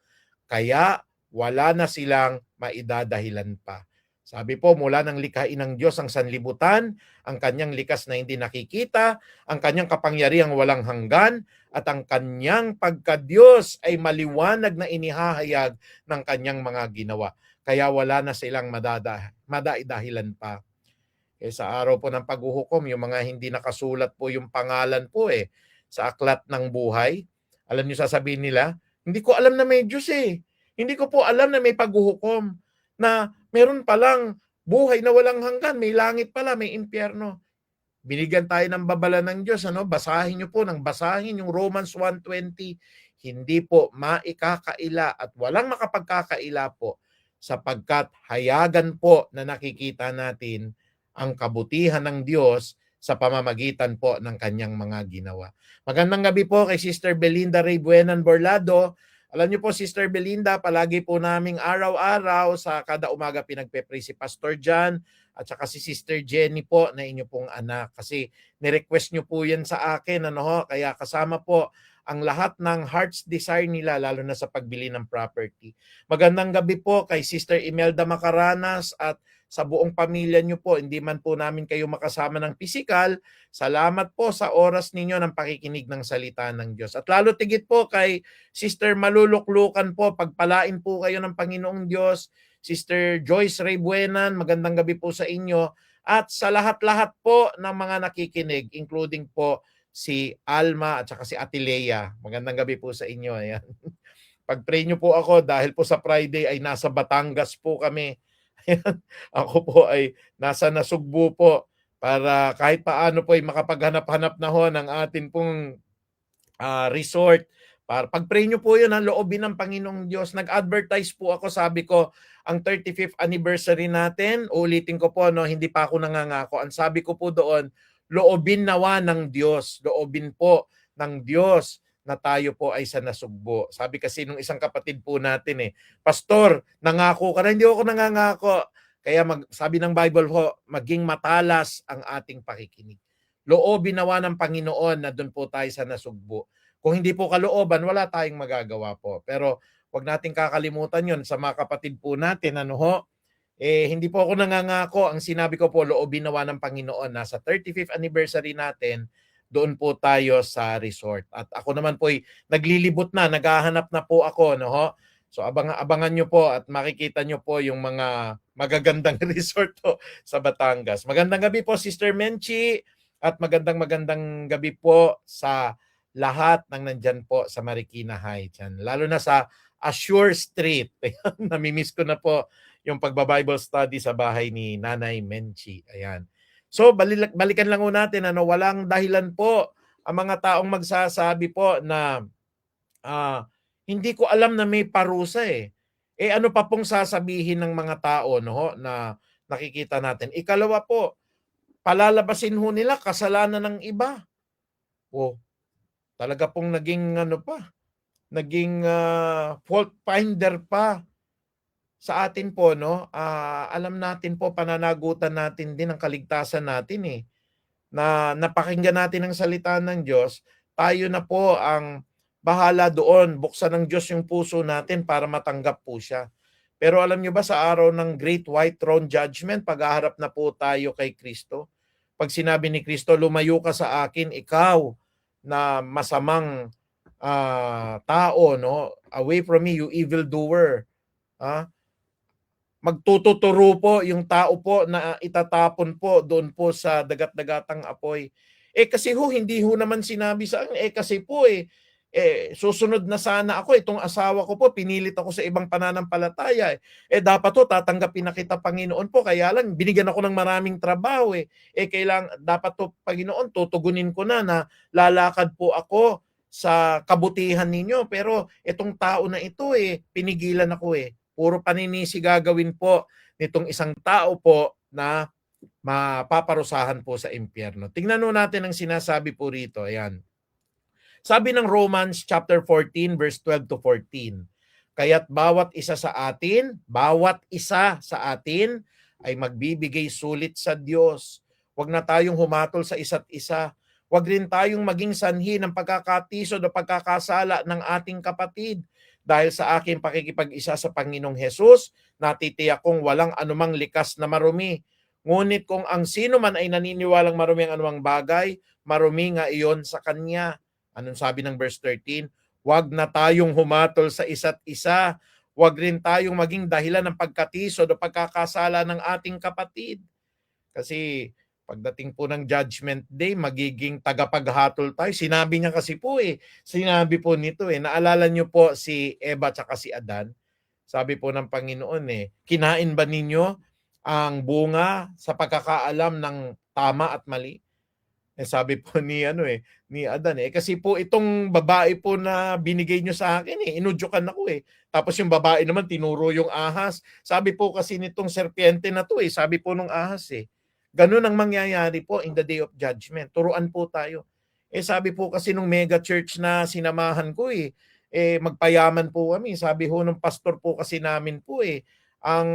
Kaya wala na silang maidadahilan pa. Sabi po, mula ng likhain ng Diyos ang sanlibutan, ang kanyang likas na hindi nakikita, ang kanyang kapangyarihang walang hanggan, at ang kanyang pagka-Diyos ay maliwanag na inihahayag ng kanyang mga ginawa. Kaya wala na silang madaidahilan pa. Sa araw po ng paghuhukom, yung mga hindi nakasulat po yung pangalan po sa aklat ng buhay, alam niyo sasabihin nila, hindi ko alam na may Diyos Hindi ko po alam na may paghuhukom, na meron palang buhay na walang hanggan, may langit pala, may impyerno. Binigyan tayo ng babala ng Diyos, basahin niyo po ng basahin yung Romans 1:20, hindi po maikakaila at walang makapagkakaila po sapagkat hayagan po na nakikita natin ang kabutihan ng Diyos sa pamamagitan po ng kanyang mga ginawa. Magandang gabi po kay Sister Belinda Ray Buenan Borlado. Alam niyo po, Sister Belinda, palagi po naming araw-araw sa kada umaga pinagpe-pray si Pastor John at saka si Sister Jenny po na inyo pong anak. Kasi ni-request niyo po yan sa akin. Kaya kasama po ang lahat ng heart's desire nila, lalo na sa pagbili ng property. Magandang gabi po kay Sister Imelda Macaranas at sa buong pamilya niyo po. Hindi man po namin kayo makasama ng pisikal, salamat po sa oras ninyo ng pakikinig ng salita ng Diyos. At lalo tigit po kay Sister Maluluklukan po, pagpalain po kayo ng Panginoong Diyos. Sister Joyce Ray Buenan, magandang gabi po sa inyo. At sa lahat-lahat po ng mga nakikinig, including po si Alma at saka si Atilea. Magandang gabi po sa inyo. Ayan. Pag-pray niyo po ako dahil po sa Friday ay nasa Batangas po kami. Ako po ay nasa Nasugbu po para kahit paano po ay makapaghanap-hanap na ho ng atin pong resort. Para pag-pray nyo po yun, ang loobin ng Panginoong Diyos. Nag-advertise po ako, sabi ko, ang 35th anniversary natin, ulitin ko po, hindi pa ako nangangako. Ang sabi ko po doon, loobin nawa ng Diyos, loobin po ng Diyos na tayo po ay sa Nasugbo. Sabi kasi nung isang kapatid po natin Pastor, nangako ka na. Hindi ako nangangako. Kaya sabi ng Bible po, maging matalas ang ating pakikinig. Loobin nawa ng Panginoon na doon po tayo sa Nasugbo. Kung hindi po kalooban, wala tayong magagawa po. Pero wag nating kakalimutan yon sa mga kapatid po natin. Hindi po ako nangangako. Ang sinabi ko po, loobin nawa ng Panginoon na sa 35th anniversary natin, doon po tayo sa resort. At ako naman po naglilibot na, naghahanap na po ako. So abangan nyo po at makikita nyo po yung mga magagandang resort po sa Batangas. Magandang gabi po, Sister Menchi, at magandang gabi po sa lahat ng nandyan po sa Marikina High. Lalo na sa Assure Street. Namimiss ko na po yung pagba-Bible study sa bahay ni Nanay Menchi. Ayan. So balikan lang natin, walang dahilan po ang mga taong magsasabi po na hindi ko alam na may parusa ano pa pong sasabihin ng mga tao na nakikita natin. Ikalawa po, palalabasin ho nila kasalanan ng iba. Talaga pong naging fault finder pa sa atin po, alam natin po, pananagutan natin din ang kaligtasan natin na napakinggan natin ang salita ng Diyos, tayo na po ang bahala doon. Buksan ng Diyos yung puso natin para matanggap po siya. Pero alam niyo ba sa araw ng Great White Throne Judgment, pag-aharap na po tayo kay Kristo, pag sinabi ni Kristo, lumayo ka sa akin, ikaw na masamang tao, away from me, you evildoer. Magtututuro po yung tao po na itatapon po doon po sa dagat-dagatang apoy. Kasi hindi naman sinabi sa akin, kasi po susunod na sana ako, itong asawa ko po, pinilit ako sa ibang pananampalataya. Dapat to, tatanggapin na kita, Panginoon po, kaya lang, binigyan ako ng maraming trabaho dapat to, Panginoon, tutugunin ko na lalakad po ako sa kabutihan ninyo, pero itong tao na ito pinigilan ako Puro paninisi gagawin po nitong isang tao po na mapaparusahan po sa impyerno. Tingnan natin ang sinasabi po rito. Ayan. Sabi ng Romans chapter 14 verse 12 to 14. Kaya't bawat isa sa atin ay magbibigay sulit sa Diyos. Huwag na tayong humatol sa isa't isa. Huwag rin tayong maging sanhi ng pagkakatisod o pagkakasala ng ating kapatid. Dahil sa aking pakikipag-isa sa Panginoong Hesus, natitiyak kong walang anumang likas na marumi. Ngunit kung ang sino man ay naniniwalang marumi ang anumang bagay, marumi nga iyon sa kanya. Anong sabi ng verse 13? Huwag na tayong humatol sa isa't isa. Huwag rin tayong maging dahilan ng pagkatisod o pagkakasala ng ating kapatid. Kasi pagdating po ng Judgment Day, magiging tagapaghatol tayo. Sinabi niya kasi po sinabi po nito naalala niyo po si Eva at si Adan? Sabi po ng Panginoon kinain ba ninyo ang bunga sa pagkakaalam ng tama at mali? Sabi po ni Adan kasi po itong babae po na binigay niyo sa akin inudyukan ako Tapos yung babae naman tinuro yung ahas. Sabi po kasi nitong serpiente na to sabi po nung ahas ganun ang mangyayari po in the day of judgment. Turuan po tayo. Sabi po kasi nung mega church na sinamahan ko magpayaman po kami. Sabi ho nung pastor po kasi namin po ang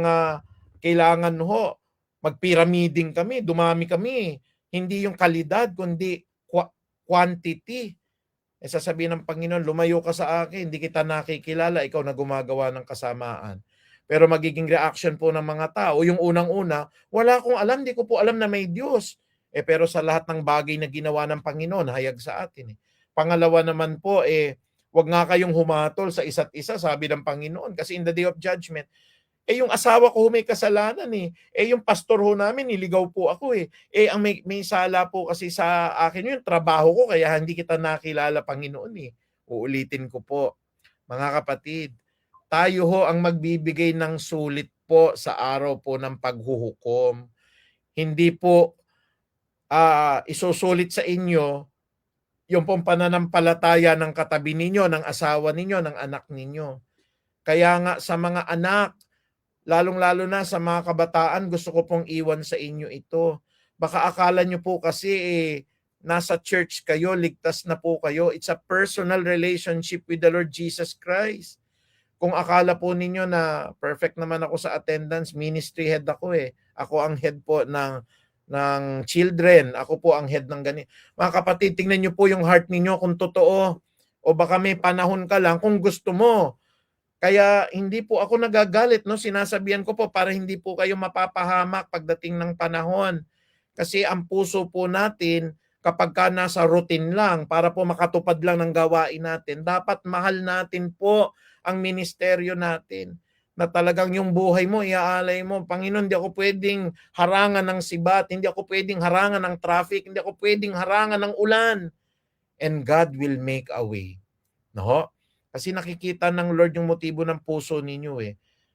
kailangan ho magpiramiding kami, dumami kami. Hindi yung kalidad, kundi quantity. Sasabihin ng Panginoon, lumayo ka sa akin, hindi kita nakikilala, ikaw na gumagawa ng kasamaan. Pero magiging reaction po ng mga tao, yung unang-una, wala akong alam, di ko po alam na may Diyos. Pero sa lahat ng bagay na ginawa ng Panginoon, hayag sa atin. Pangalawa naman po, wag nga kayong humatol sa isa't isa, sabi ng Panginoon. Kasi in the day of judgment, yung asawa ko may kasalanan yung pastor ho namin niligaw po ako ang may sala po kasi sa akin yung trabaho ko kaya hindi kita nakilala Panginoon Uulitin ko po, mga kapatid, tayo ho ang magbibigay ng sulit po sa araw po ng paghuhukom. Hindi po isusulit sa inyo yung pong pananampalataya ng katabi ninyo, ng asawa ninyo, ng anak ninyo. Kaya nga sa mga anak, lalong-lalo na sa mga kabataan, gusto ko pong iwan sa inyo ito. Baka akala nyo po kasi nasa church kayo, ligtas na po kayo. It's a personal relationship with the Lord Jesus Christ. Kung akala po ninyo na perfect naman ako sa attendance, ministry head ako Ako ang head po ng children. Ako po ang head ng ganito. Mga kapatid, tingnan nyo po yung heart ninyo kung totoo. O baka may panahon ka lang kung gusto mo. Kaya hindi po ako nagagalit, sinasabihan ko po para hindi po kayo mapapahamak pagdating ng panahon. Kasi ang puso po natin, kapag ka nasa routine lang, para po makatupad lang ng gawain natin, dapat mahal natin po ang ministeryo natin. Na talagang yung buhay mo, iaalay mo, Panginoon, hindi ako pwedeng harangan ng sibat, hindi ako pwedeng harangan ng traffic, hindi ako pwedeng harangan ng ulan. And God will make a way. No? Kasi nakikita ng Lord yung motibo ng puso ninyo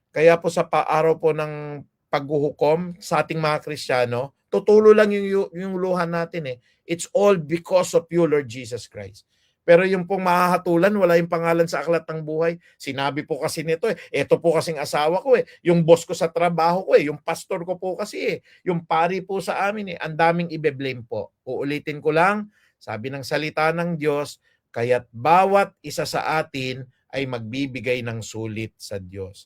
Kaya po sa araw po ng paghuhukom sa ating mga Kristiyano, tutulo lang yung luha natin It's all because of you, Lord Jesus Christ. Pero yung pong mahahatulan, wala yung pangalan sa aklat ng buhay. Sinabi po kasi nito Ito po kasing asawa ko Yung boss ko sa trabaho ko Yung pastor ko po kasi Yung pari po sa amin Ang daming ibe-blame po. Uulitin ko lang, sabi ng salita ng Diyos, kaya't bawat isa sa atin ay magbibigay ng sulit sa Diyos.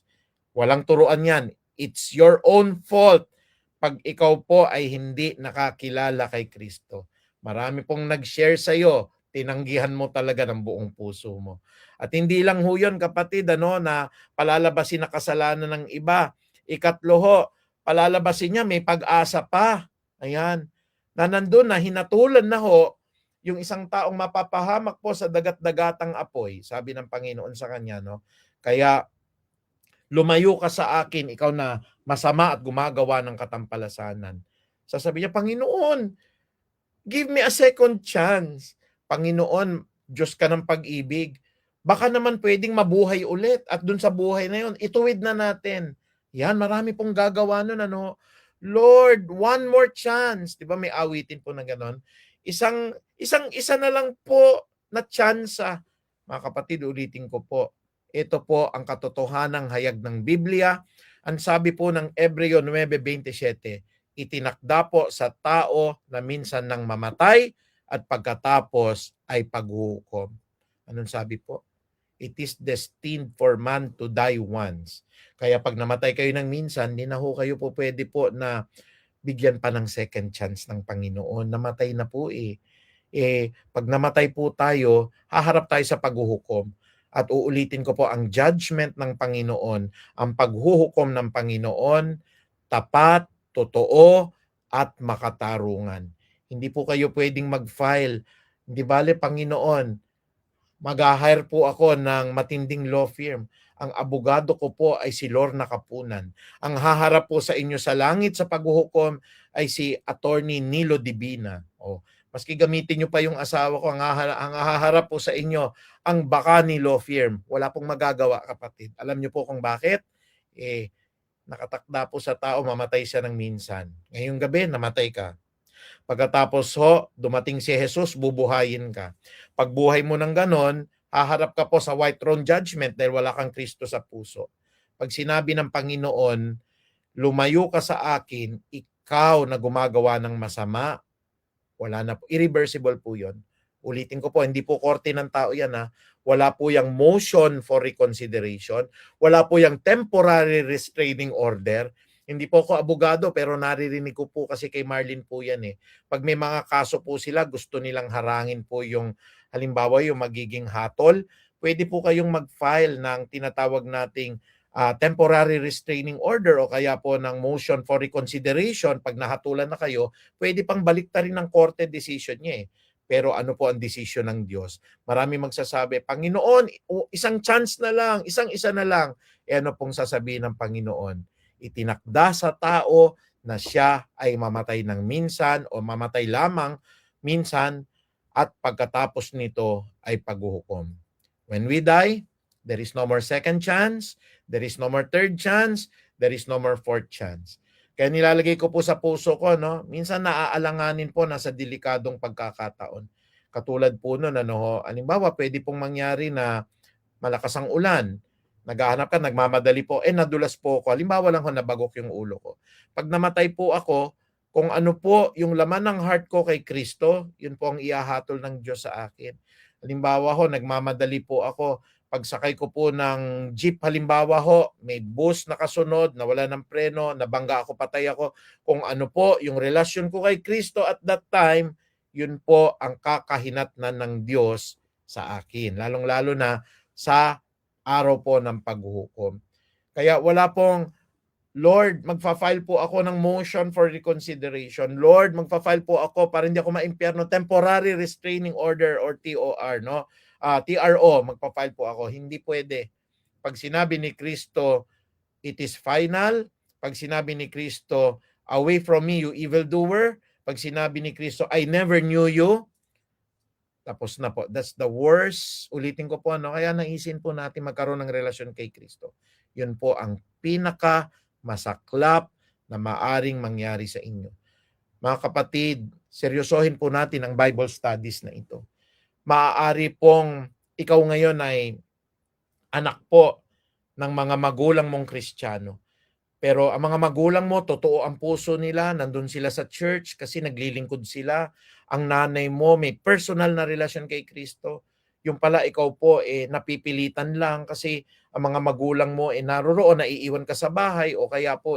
Walang turuan yan. It's your own fault pag ikaw po ay hindi nakakilala kay Kristo. Marami pong nag-share sa iyo, tinanggihan mo talaga ng buong puso mo. At hindi lang ho yun, kapatid, na palalabasin na kasalanan ng iba. Ikatlo ho, palalabasin niya, may pag-asa pa. Ayan. Na nandun na, hinatulan na ho, yung isang taong mapapahamak po sa dagat-dagatang apoy, sabi ng Panginoon sa kanya, Kaya lumayo ka sa akin, ikaw na masama at gumagawa ng katampalasanan. Sasabi niya, Panginoon, give me a second chance. Panginoon, Diyos ka ng pag-ibig. Baka naman pwedeng mabuhay ulit at dun sa buhay na yun, ituwid na natin. Yan, marami pong gagawa nun, Lord, one more chance. Di ba may awitin po na ganon? Isa na lang po na tsansa. Mga kapatid, ulitin ko po. Ito po ang katotohanang hayag ng Biblia. Ang sabi po ng Hebreo 9:27, itinakda po sa tao na minsan nang mamatay at pagkatapos ay paghuhukom. Anong sabi po? It is destined for man to die once. Kaya pag namatay kayo ng minsan, hindi na ho kayo po pwede po na bigyan pa ng second chance ng Panginoon. Namatay na po eh. Pag namatay po tayo, haharap tayo sa paghuhukom. At uulitin ko po, ang judgment ng Panginoon, ang paghuhukom ng Panginoon, tapat, totoo, at makatarungan. Hindi po kayo pwedeng mag-file. Hindi bale, Panginoon, mag-hire po ako ng matinding law firm. Ang abogado ko po ay si Lorna Kapunan. Ang haharap po sa inyo sa langit sa paghuhukom ay si Attorney Nilo Divina. Maski gamitin nyo pa yung asawa ko, ang haharap po sa inyo ang Bacani Law Firm. Wala pong magagawa, kapatid. Alam nyo po kung bakit? Nakatakda po sa tao, mamatay siya ng minsan. Ngayong gabi, namatay ka. Pagkatapos dumating si Jesus, bubuhayin ka. Pagbuhay mo ng ganon, haharap ka po sa white throne judgment dahil wala kang Kristo sa puso. Pag sinabi ng Panginoon, lumayo ka sa akin, ikaw na gumagawa ng masama, wala na po. Irreversible po yun. Ulitin ko po, hindi po korte ng tao yan ha. Wala po yung motion for reconsideration. Wala po yung temporary restraining order. Hindi po ako abogado pero naririnig ko po kasi kay Marlene po yan eh. Pag may mga kaso po sila, gusto nilang harangin po yung halimbawa yung magiging hatol, pwede po kayong mag-file ng tinatawag nating temporary restraining order o kaya po ng motion for reconsideration. Pag nahatulan na kayo, pwede pang baliktarin ng korte decision niya eh. Pero ano po ang desisyon ng Diyos? Marami magsasabi, Panginoon, isang chance na lang, isang-isa na lang. Ano pong sasabihin ng Panginoon? Itinakda sa tao na siya ay mamatay ng minsan o mamatay lamang minsan at pagkatapos nito ay paghuhukom. When we die, there is no more second chance, there is no more third chance, there is no more fourth chance. Kaya nilalagay ko po sa puso ko, no? Minsan naaalanganin po nasa delikadong pagkakataon. Katulad po nun, halimbawa, pwede pong mangyari na malakas ang ulan. Naghahanap ka, nagmamadali po, nadulas po ako. Halimbawa lang nabagok yung ulo ko. Pag namatay po ako, kung ano po yung laman ng heart ko kay Kristo, yun po ang ihahatol ng Diyos sa akin. Halimbawa nagmamadali po ako, pagsakay ko po ng jeep, halimbawa may bus na kasunod, nawala ng preno, nabangga ako, patay ako. Kung ano po yung relasyon ko kay Kristo at that time, yun po ang kakahinatnan ng Diyos sa akin. Lalong-lalo na sa araw po ng paghuhukom. Kaya wala pong, Lord, magfa-file po ako ng motion for reconsideration. Lord, magfa-file po ako para hindi ako maimpyerno, temporary restraining order or TOR, no? TRO, magpa-file po ako. Hindi pwede. Pag sinabi ni Kristo, it is final. Pag sinabi ni Kristo, away from me, you evildoer. Pag sinabi ni Kristo, I never knew you, tapos na po. That's the worst. Ulitin ko po, kaya naisin po natin magkaroon ng relasyon kay Kristo. Yun po ang pinaka masaklap na maaring mangyari sa inyo. Mga kapatid, seryosohin po natin ang Bible studies na ito. Maaari pong ikaw ngayon ay anak po ng mga magulang mong Kristiyano. Pero ang mga magulang mo, totoo ang puso nila, nandun sila sa church kasi naglilingkod sila. Ang nanay mo may personal na relasyon kay Kristo. Yung pala ikaw po napipilitan lang kasi ang mga magulang mo naroroon, naiiwan ka sa bahay o kaya po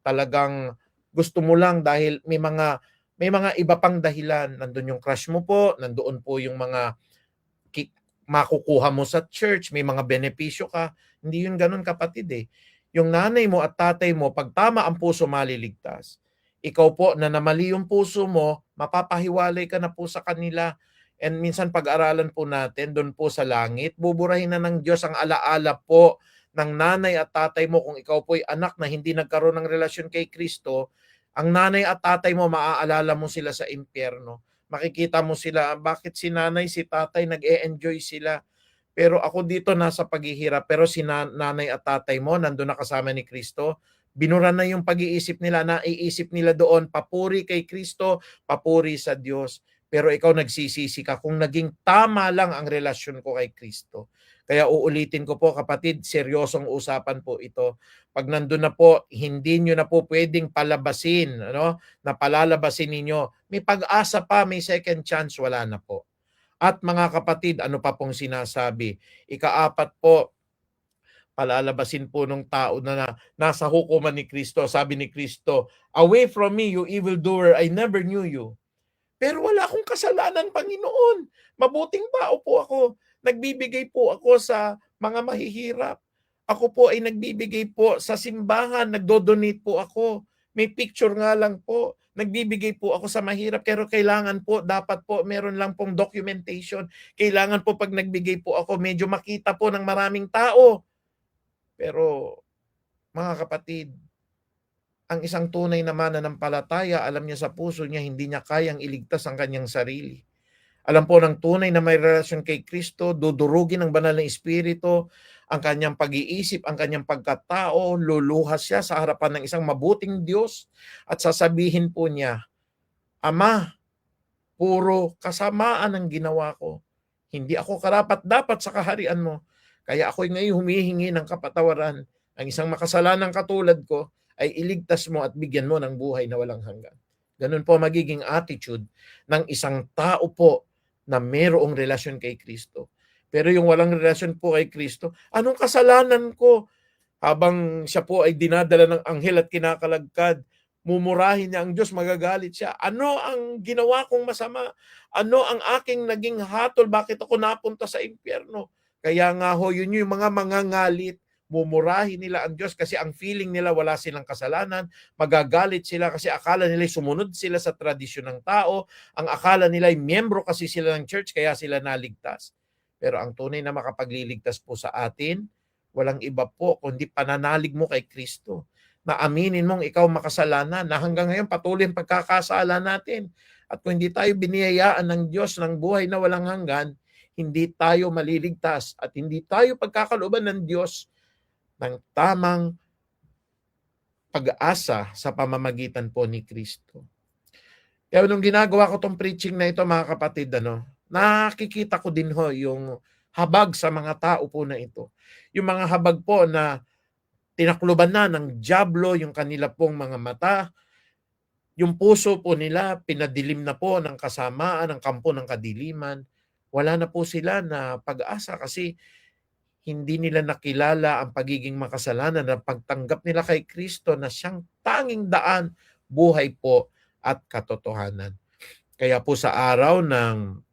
talagang gusto mo lang dahil may mga iba pang dahilan. Nandun yung crush mo po, nandoon po yung mga makukuha mo sa church, may mga benepisyo ka. Hindi yun ganun, kapatid Yung nanay mo at tatay mo, pag tama ang puso, maliligtas. Ikaw po na namali yung puso mo, mapapahiwalay ka na po sa kanila. And minsan pag-aralan po natin doon po sa langit, buburahin na ng Diyos ang alaala po ng nanay at tatay mo kung ikaw po'y anak na hindi nagkaroon ng relasyon kay Kristo. Ang nanay at tatay mo, maaalala mo sila sa impyerno. Makikita mo sila, bakit si nanay, si tatay, nag-e-enjoy sila. Pero ako dito nasa paghihirap, pero si nanay at tatay mo, nandun na kasama ni Kristo. Binura na yung pag-iisip nila, naiisip nila doon, papuri kay Kristo, papuri sa Diyos. Pero ikaw nagsisisi ka kung naging tama lang ang relasyon ko kay Kristo. Kaya uulitin ko po, kapatid, seryosong usapan po ito. Pag nandun na po, hindi nyo na po pwedeng palabasin, na palalabasin ninyo. May pag-asa pa, may second chance, wala na po. At mga kapatid, ano pa pong sinasabi? Ikaapat po, palalabasin po ng tao na nasa hukuman ni Kristo. Sabi ni Kristo, "Away from me, you evildoer, I never knew you." Pero wala akong kasalanan, Panginoon. Mabuting tao po ako. Nagbibigay po ako sa mga mahihirap. Ako po ay nagbibigay po sa simbahan, nagdo-donate po ako. May picture nga lang po. Nagbibigay po ako sa mahirap, pero kailangan po, dapat po, meron lang pong documentation. Kailangan po pag nagbigay po ako, medyo makita po ng maraming tao. Pero mga kapatid, ang isang tunay na mananampalataya, alam niya sa puso niya, hindi niya kayang iligtas ang kanyang sarili. Alam po ng tunay na may relasyon kay Kristo, dudurugin ng banal na Espiritu ang kanyang pag-iisip, ang kanyang pagkatao, luluhas siya sa harapan ng isang mabuting Diyos at sasabihin po niya, "Ama, puro kasamaan ang ginawa ko. Hindi ako karapat-dapat sa kaharian mo. Kaya ako'y ngayon humihingi ng kapatawaran. Ang isang makasalanang katulad ko ay iligtas mo at bigyan mo ng buhay na walang hanggan." Ganun po magiging attitude ng isang tao po na mayroong relasyon kay Kristo. Pero yung walang relasyon po kay Kristo, anong kasalanan ko? Habang siya po ay dinadala ng anghel at kinakalagkad, mumurahin niya ang Diyos, magagalit siya. Ano ang ginawa kong masama? Ano ang aking naging hatol? Bakit ako napunta sa impyerno? Kaya nga ho, yun yung mga mangangalit. Mumurahin nila ang Diyos kasi ang feeling nila wala silang kasalanan. Magagalit sila kasi akala nila sumunod sila sa tradisyon ng tao. Ang akala nila ay miyembro kasi sila ng church kaya sila naligtas. Pero ang tunay na makapagliligtas po sa atin, walang iba po kundi pananalig mo kay Kristo. Na aminin mong ikaw makasalanan, na hanggang ngayon patuloy ang pagkakasala natin. At kung hindi tayo biniyayaan ng Diyos ng buhay na walang hanggan, hindi tayo maliligtas at hindi tayo pagkakalooban ng Diyos ng tamang pag-asa sa pamamagitan po ni Kristo. Kaya nung ginagawa ko tong preaching na ito, mga kapatid, nakikita ko din ho yung habag sa mga tao po na ito. Yung mga habag po na tinakluban na ng dyablo yung kanila pong mga mata, yung puso po nila pinadilim na po ng kasamaan, ng kampo ng kadiliman. Wala na po sila na pag-asa kasi hindi nila nakilala ang pagiging makasalanan na pagtanggap nila kay Kristo na siyang tanging daan, buhay po at katotohanan. Kaya po sa araw ng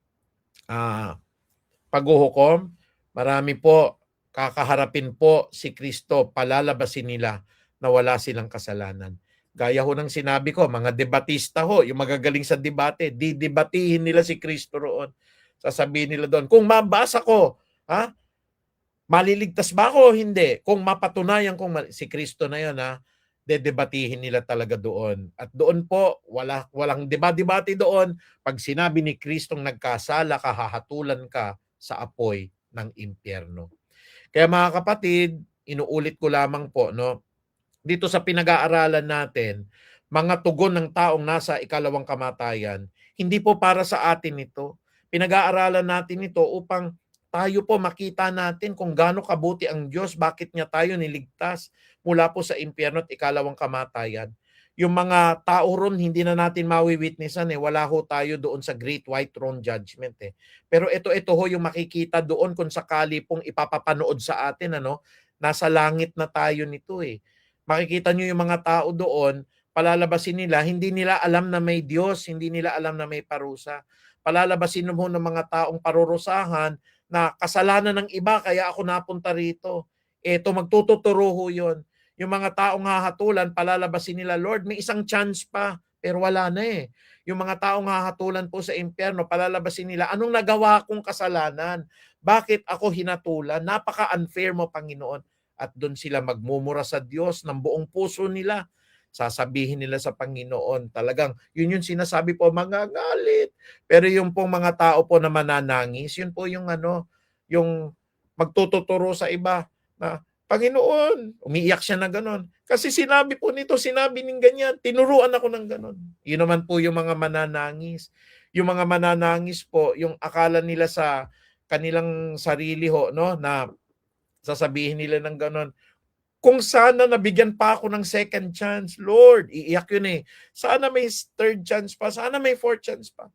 paghuhukom, marami po kakaharapin po si Kristo, palalabasin nila na wala silang kasalanan. Gaya ho ng sinabi ko, mga debatista ho, yung magagaling sa debate, didebatihin nila si Kristo roon. Sasabihin nila doon, kung mabasa ko, maliligtas ba ako o hindi? Kung mapatunayan kong si Kristo na yun, dedebatihin nila talaga doon. At doon po, walang debate doon. Pag sinabi ni Kristong nagkasala ka, hahatulan ka sa apoy ng impyerno. Kaya mga kapatid, inuulit ko lamang po, dito sa pinag-aaralan natin, mga tugon ng taong nasa ikalawang kamatayan, hindi po para sa atin ito. Pinag-aaralan natin ito upang tayo po makita natin kung gaano kabuti ang Diyos, bakit niya tayo niligtas mula po sa impyerno at ikalawang kamatayan. Yung mga tao ron, hindi na natin mawi-witnessan wala ho tayo doon sa Great White Throne Judgment Pero ito ho yung makikita doon kung sakali pong ipapapanood sa atin, nasa langit na tayo nito Makikita nyo yung mga tao doon, palalabasin nila, hindi nila alam na may Diyos, hindi nila alam na may parusa. Palalabasin mo ng mga taong parurusahan na kasalanan ng iba kaya ako napunta rito. Eto, magtututuro ho yun. Yung mga taong hahatulan, palalabasin nila, Lord, may isang chance pa, pero wala na Yung mga taong hahatulan po sa impyerno, palalabasin nila, anong nagawa kong kasalanan? Bakit ako hinatulan? Napaka-unfair mo, Panginoon. At doon sila magmumura sa Diyos ng buong puso nila. Sasabihin nila sa Panginoon, talagang yun yung sinasabi po, magagalit. Pero yung pong mga tao po na mananangis, yun po yung yung magtututuro sa iba na, Panginoon, umiiyak siya na ganon. Kasi sinabi po nito, sinabi ng ganyan, tinuruan ako ng ganon. Yun naman po yung mga mananangis. Yung mga mananangis po, yung akala nila sa kanilang sarili na sasabihin nila ng ganon, kung sana nabigyan pa ako ng second chance, Lord, iiyak yun Sana may third chance pa, sana may fourth chance pa.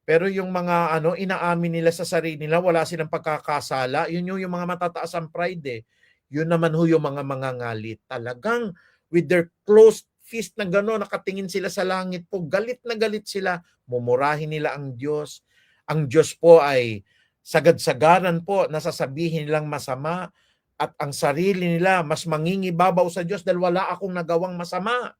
Pero yung mga inaamin nila sa sarili nila, wala silang pagkakasala, yun yung mga matataas ang pride eh. Yun naman yung mga mangangalit. Talagang with their closed fist na gano'n, nakatingin sila sa langit po, galit na galit sila, mumurahin nila ang Diyos. Ang Diyos po ay sagad-sagaran po, nasasabihin nilang masama, at ang sarili nila mas mangingibabaw sa Diyos dahil wala akong nagawang masama.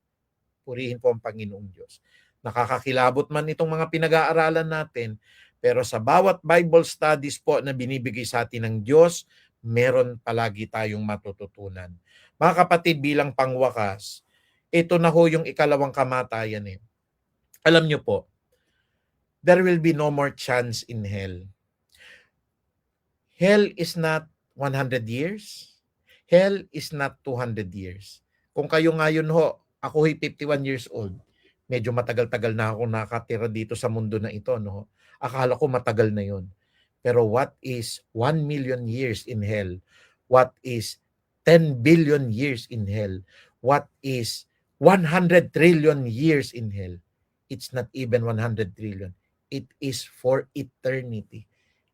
Purihin po ang Panginoong Diyos. Nakakakilabot man itong mga pinag-aaralan natin, pero sa bawat Bible studies po na binibigay sa atin ng Diyos, meron palagi tayong matututunan. Mga kapatid, bilang pangwakas, ito na ho yung ikalawang kamatayan eh. Alam nyo po, there will be no more chance in hell. Hell is not 100 years. Hell is not 200 years. Kung kayo ngayon ho, ako 51 years old, medyo matagal-tagal na ako nakatira dito sa mundo na ito. No? Akala ko matagal na yon. Pero what is 1 million years in hell? What is 10 billion years in hell? What is 100 trillion years in hell? It's not even 100 trillion. It is for eternity.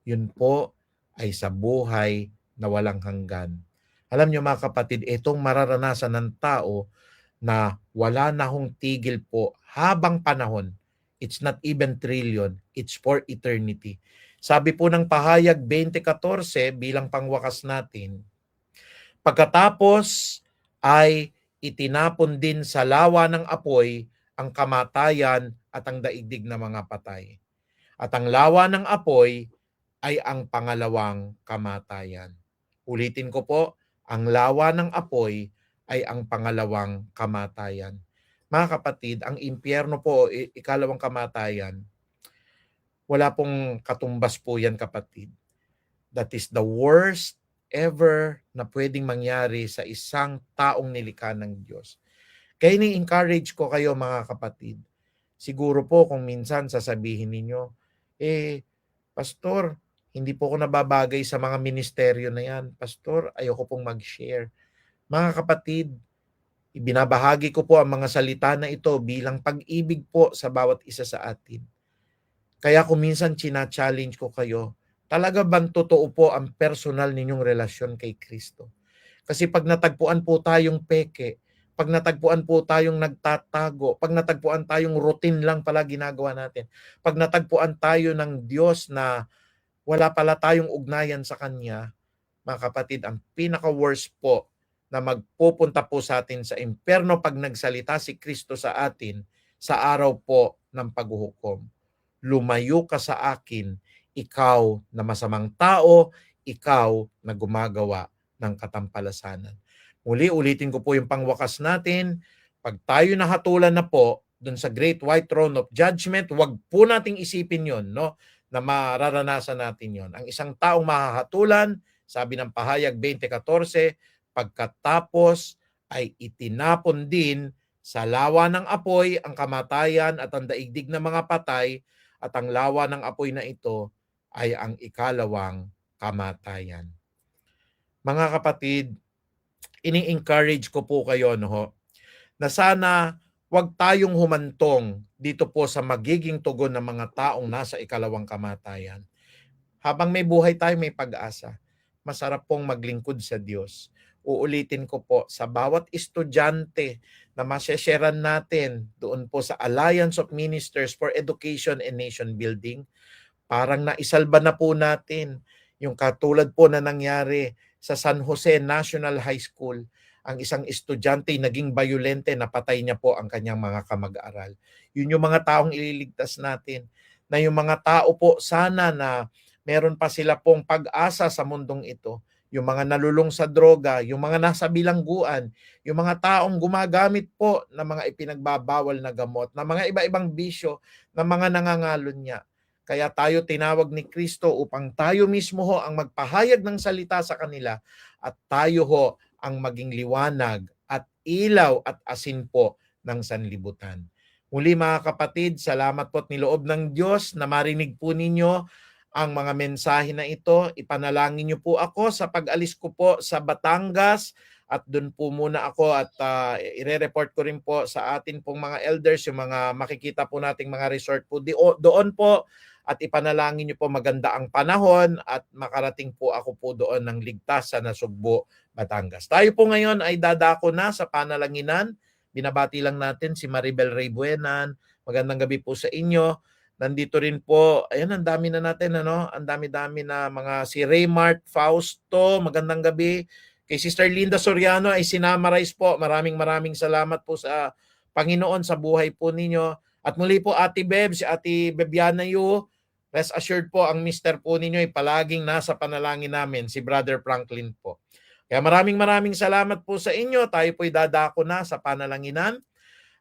Yun po ay sa buhay na walang hanggan. Alam niyo mga kapatid, itong mararanasan ng tao na wala na hong tigil po habang panahon. It's not even trillion, it's for eternity. Sabi po ng Pahayag 20:14 bilang pangwakas natin, pagkatapos ay itinapon din sa lawa ng apoy ang kamatayan at ang daigdig na mga patay. At ang lawa ng apoy ay ang pangalawang kamatayan. Ulitin ko po, ang lawa ng apoy ay ang pangalawang kamatayan. Mga kapatid, ang impyerno po, ikalawang kamatayan, wala pong katumbas po yan kapatid. That is the worst ever na pwedeng mangyari sa isang taong nilikha ng Diyos. Kaya ni-encourage ko kayo mga kapatid. Siguro po kung minsan sasabihin ninyo, Pastor, hindi po ako nababagay sa mga ministeryo na yan. Pastor, ayoko pong mag-share. Mga kapatid, ibinabahagi ko po ang mga salita na ito bilang pag-ibig po sa bawat isa sa atin. Kaya kung minsan china-challenge ko kayo, talaga bang totoo po ang personal ninyong relasyon kay Kristo? Kasi pag natagpuan po tayong peke, pag natagpuan po tayong nagtatago, pag natagpuan tayong routine lang pala ginagawa natin, pag natagpuan tayo ng Diyos na wala pala tayong ugnayan sa Kanya, mga kapatid, ang pinaka-worst po na magpupunta po sa atin sa impyerno pag nagsalita si Kristo sa atin sa araw po ng paghuhukom. Lumayo ka sa akin, ikaw na masamang tao, ikaw na gumagawa ng katampalasanan. Muli, ulitin ko po yung pangwakas natin. Pag tayo nahatulan na po dun sa Great White Throne of Judgment, wag po nating isipin yon, no? Na mararanasan natin yon. Ang isang taong mahahatulan, sabi ng Pahayag 20:14, pagkatapos ay itinapon din sa lawa ng apoy ang kamatayan at ang daigdig na mga patay, at ang lawa ng apoy na ito ay ang ikalawang kamatayan. Mga kapatid, ini-encourage ko po kayo na sana wag tayong humantong dito po sa magiging tugon ng mga taong nasa ikalawang kamatayan. Habang may buhay tayo, may pag-asa. Masarap pong maglingkod sa Diyos. Uulitin ko po, sa bawat estudyante na masesharean natin doon po sa Alliance of Ministers for Education and Nation Building, parang naisalba na po natin yung katulad po na nangyari sa San Jose National High School. Ang isang estudyante naging bayolente, napatay niya po ang kanyang mga kamag-aral. Yun yung mga taong ililigtas natin. Na yung mga tao po sana na meron pa sila pong pag-asa sa mundong ito. Yung mga nalulung sa droga, yung mga nasa bilangguan, yung mga taong gumagamit po ng mga ipinagbabawal na gamot, ng mga iba-ibang bisyo, ng mga nangangalon niya. Kaya tayo tinawag ni Kristo upang tayo mismo ho ang magpahayag ng salita sa kanila at tayo ho ang maging liwanag at ilaw at asin po ng sanlibutan. Muli mga kapatid, salamat po at niloob ng Diyos na marinig po ninyo ang mga mensahe na ito. Ipanalangin niyo po ako sa pag-alis ko po sa Batangas at doon po muna ako at ire-report ko rin po sa atin pong mga elders yung mga makikita po nating mga resort po doon po, at ipanalangin niyo po maganda ang panahon at makarating po ako po doon ng ligtas sa Nasugbo, Batangas. Tayo po ngayon ay dadako na sa panalanginan. Binabati lang natin si Maribel Ray Buenan. Magandang gabi po sa inyo. Nandito rin po, ayan, ang dami na natin, ano? Ang dami-dami na mga si Raymart Fausto, magandang gabi. Kay Sister Linda Soriano ay sinamarize po. Maraming salamat po sa Panginoon sa buhay po ninyo. At muli po Ate Beb, si Ate Bebiana Yu, rest assured po ang mister po ninyo ay palaging nasa panalangin namin, si Brother Franklin po. Kaya maraming salamat po sa inyo. Tayo po'y dadako na sa panalanginan.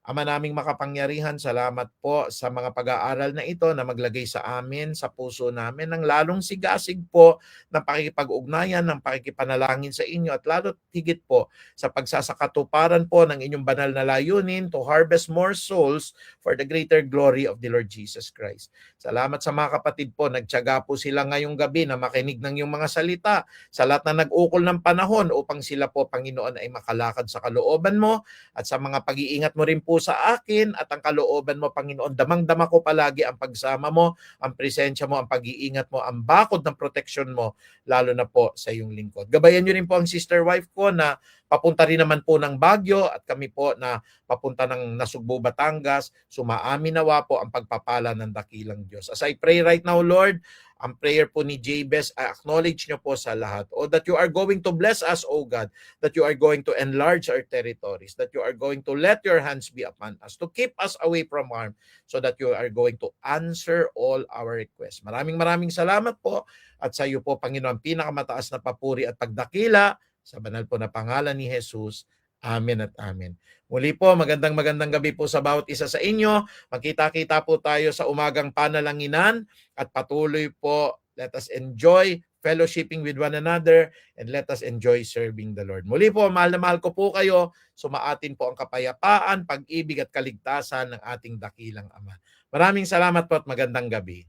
Ama naming makapangyarihan, salamat po sa mga pag-aaral na ito na maglagay sa amin, sa puso namin, ng lalong sigasig po ng pakikipag-ugnayan, ng pakikipanalangin sa inyo, at lalo't higit po sa pagsasakatuparan po ng inyong banal na layunin to harvest more souls for the greater glory of the Lord Jesus Christ. Salamat sa mga kapatid po, nagtiyaga po sila ngayong gabi na makinig ng iyong mga salita sa lahat na nag-ukol ng panahon upang sila po, Panginoon, ay makalakad sa kalooban mo at sa mga pag-iingat mo rin po sa akin at ang kalooban mo, Panginoon. Damang-dama ko palagi ang pagsama mo, ang presensya mo, ang pag-iingat mo, ang bakod ng proteksyon mo, lalo na po sa iyong lingkod. Gabayan niyo rin po ang sister wife ko na papunta rin naman po ng Baguio at kami po na papunta ng Nasugbo, Batangas. Sumaamin nawa po ang pagpapala ng dakilang Diyos. As I pray right now, Lord, ang prayer po ni Jabez, acknowledge nyo po sa lahat. O that you are going to bless us, O God, that you are going to enlarge our territories, that you are going to let your hands be upon us, to keep us away from harm, so that you are going to answer all our requests. Maraming salamat po, at sa iyo po, Panginoon, pinakamataas na papuri at pagdakila sa banal po na pangalan ni Jesus. Amen at amen. Muli po, magandang gabi po sa bawat isa sa inyo. Magkita-kita po tayo sa umagang panalanginan at patuloy po, let us enjoy fellowshipping with one another and let us enjoy serving the Lord. Muli po, mahal na mahal ko po kayo. Sumaatin po ang kapayapaan, pag-ibig at kaligtasan ng ating dakilang Ama. Maraming salamat po at magandang gabi.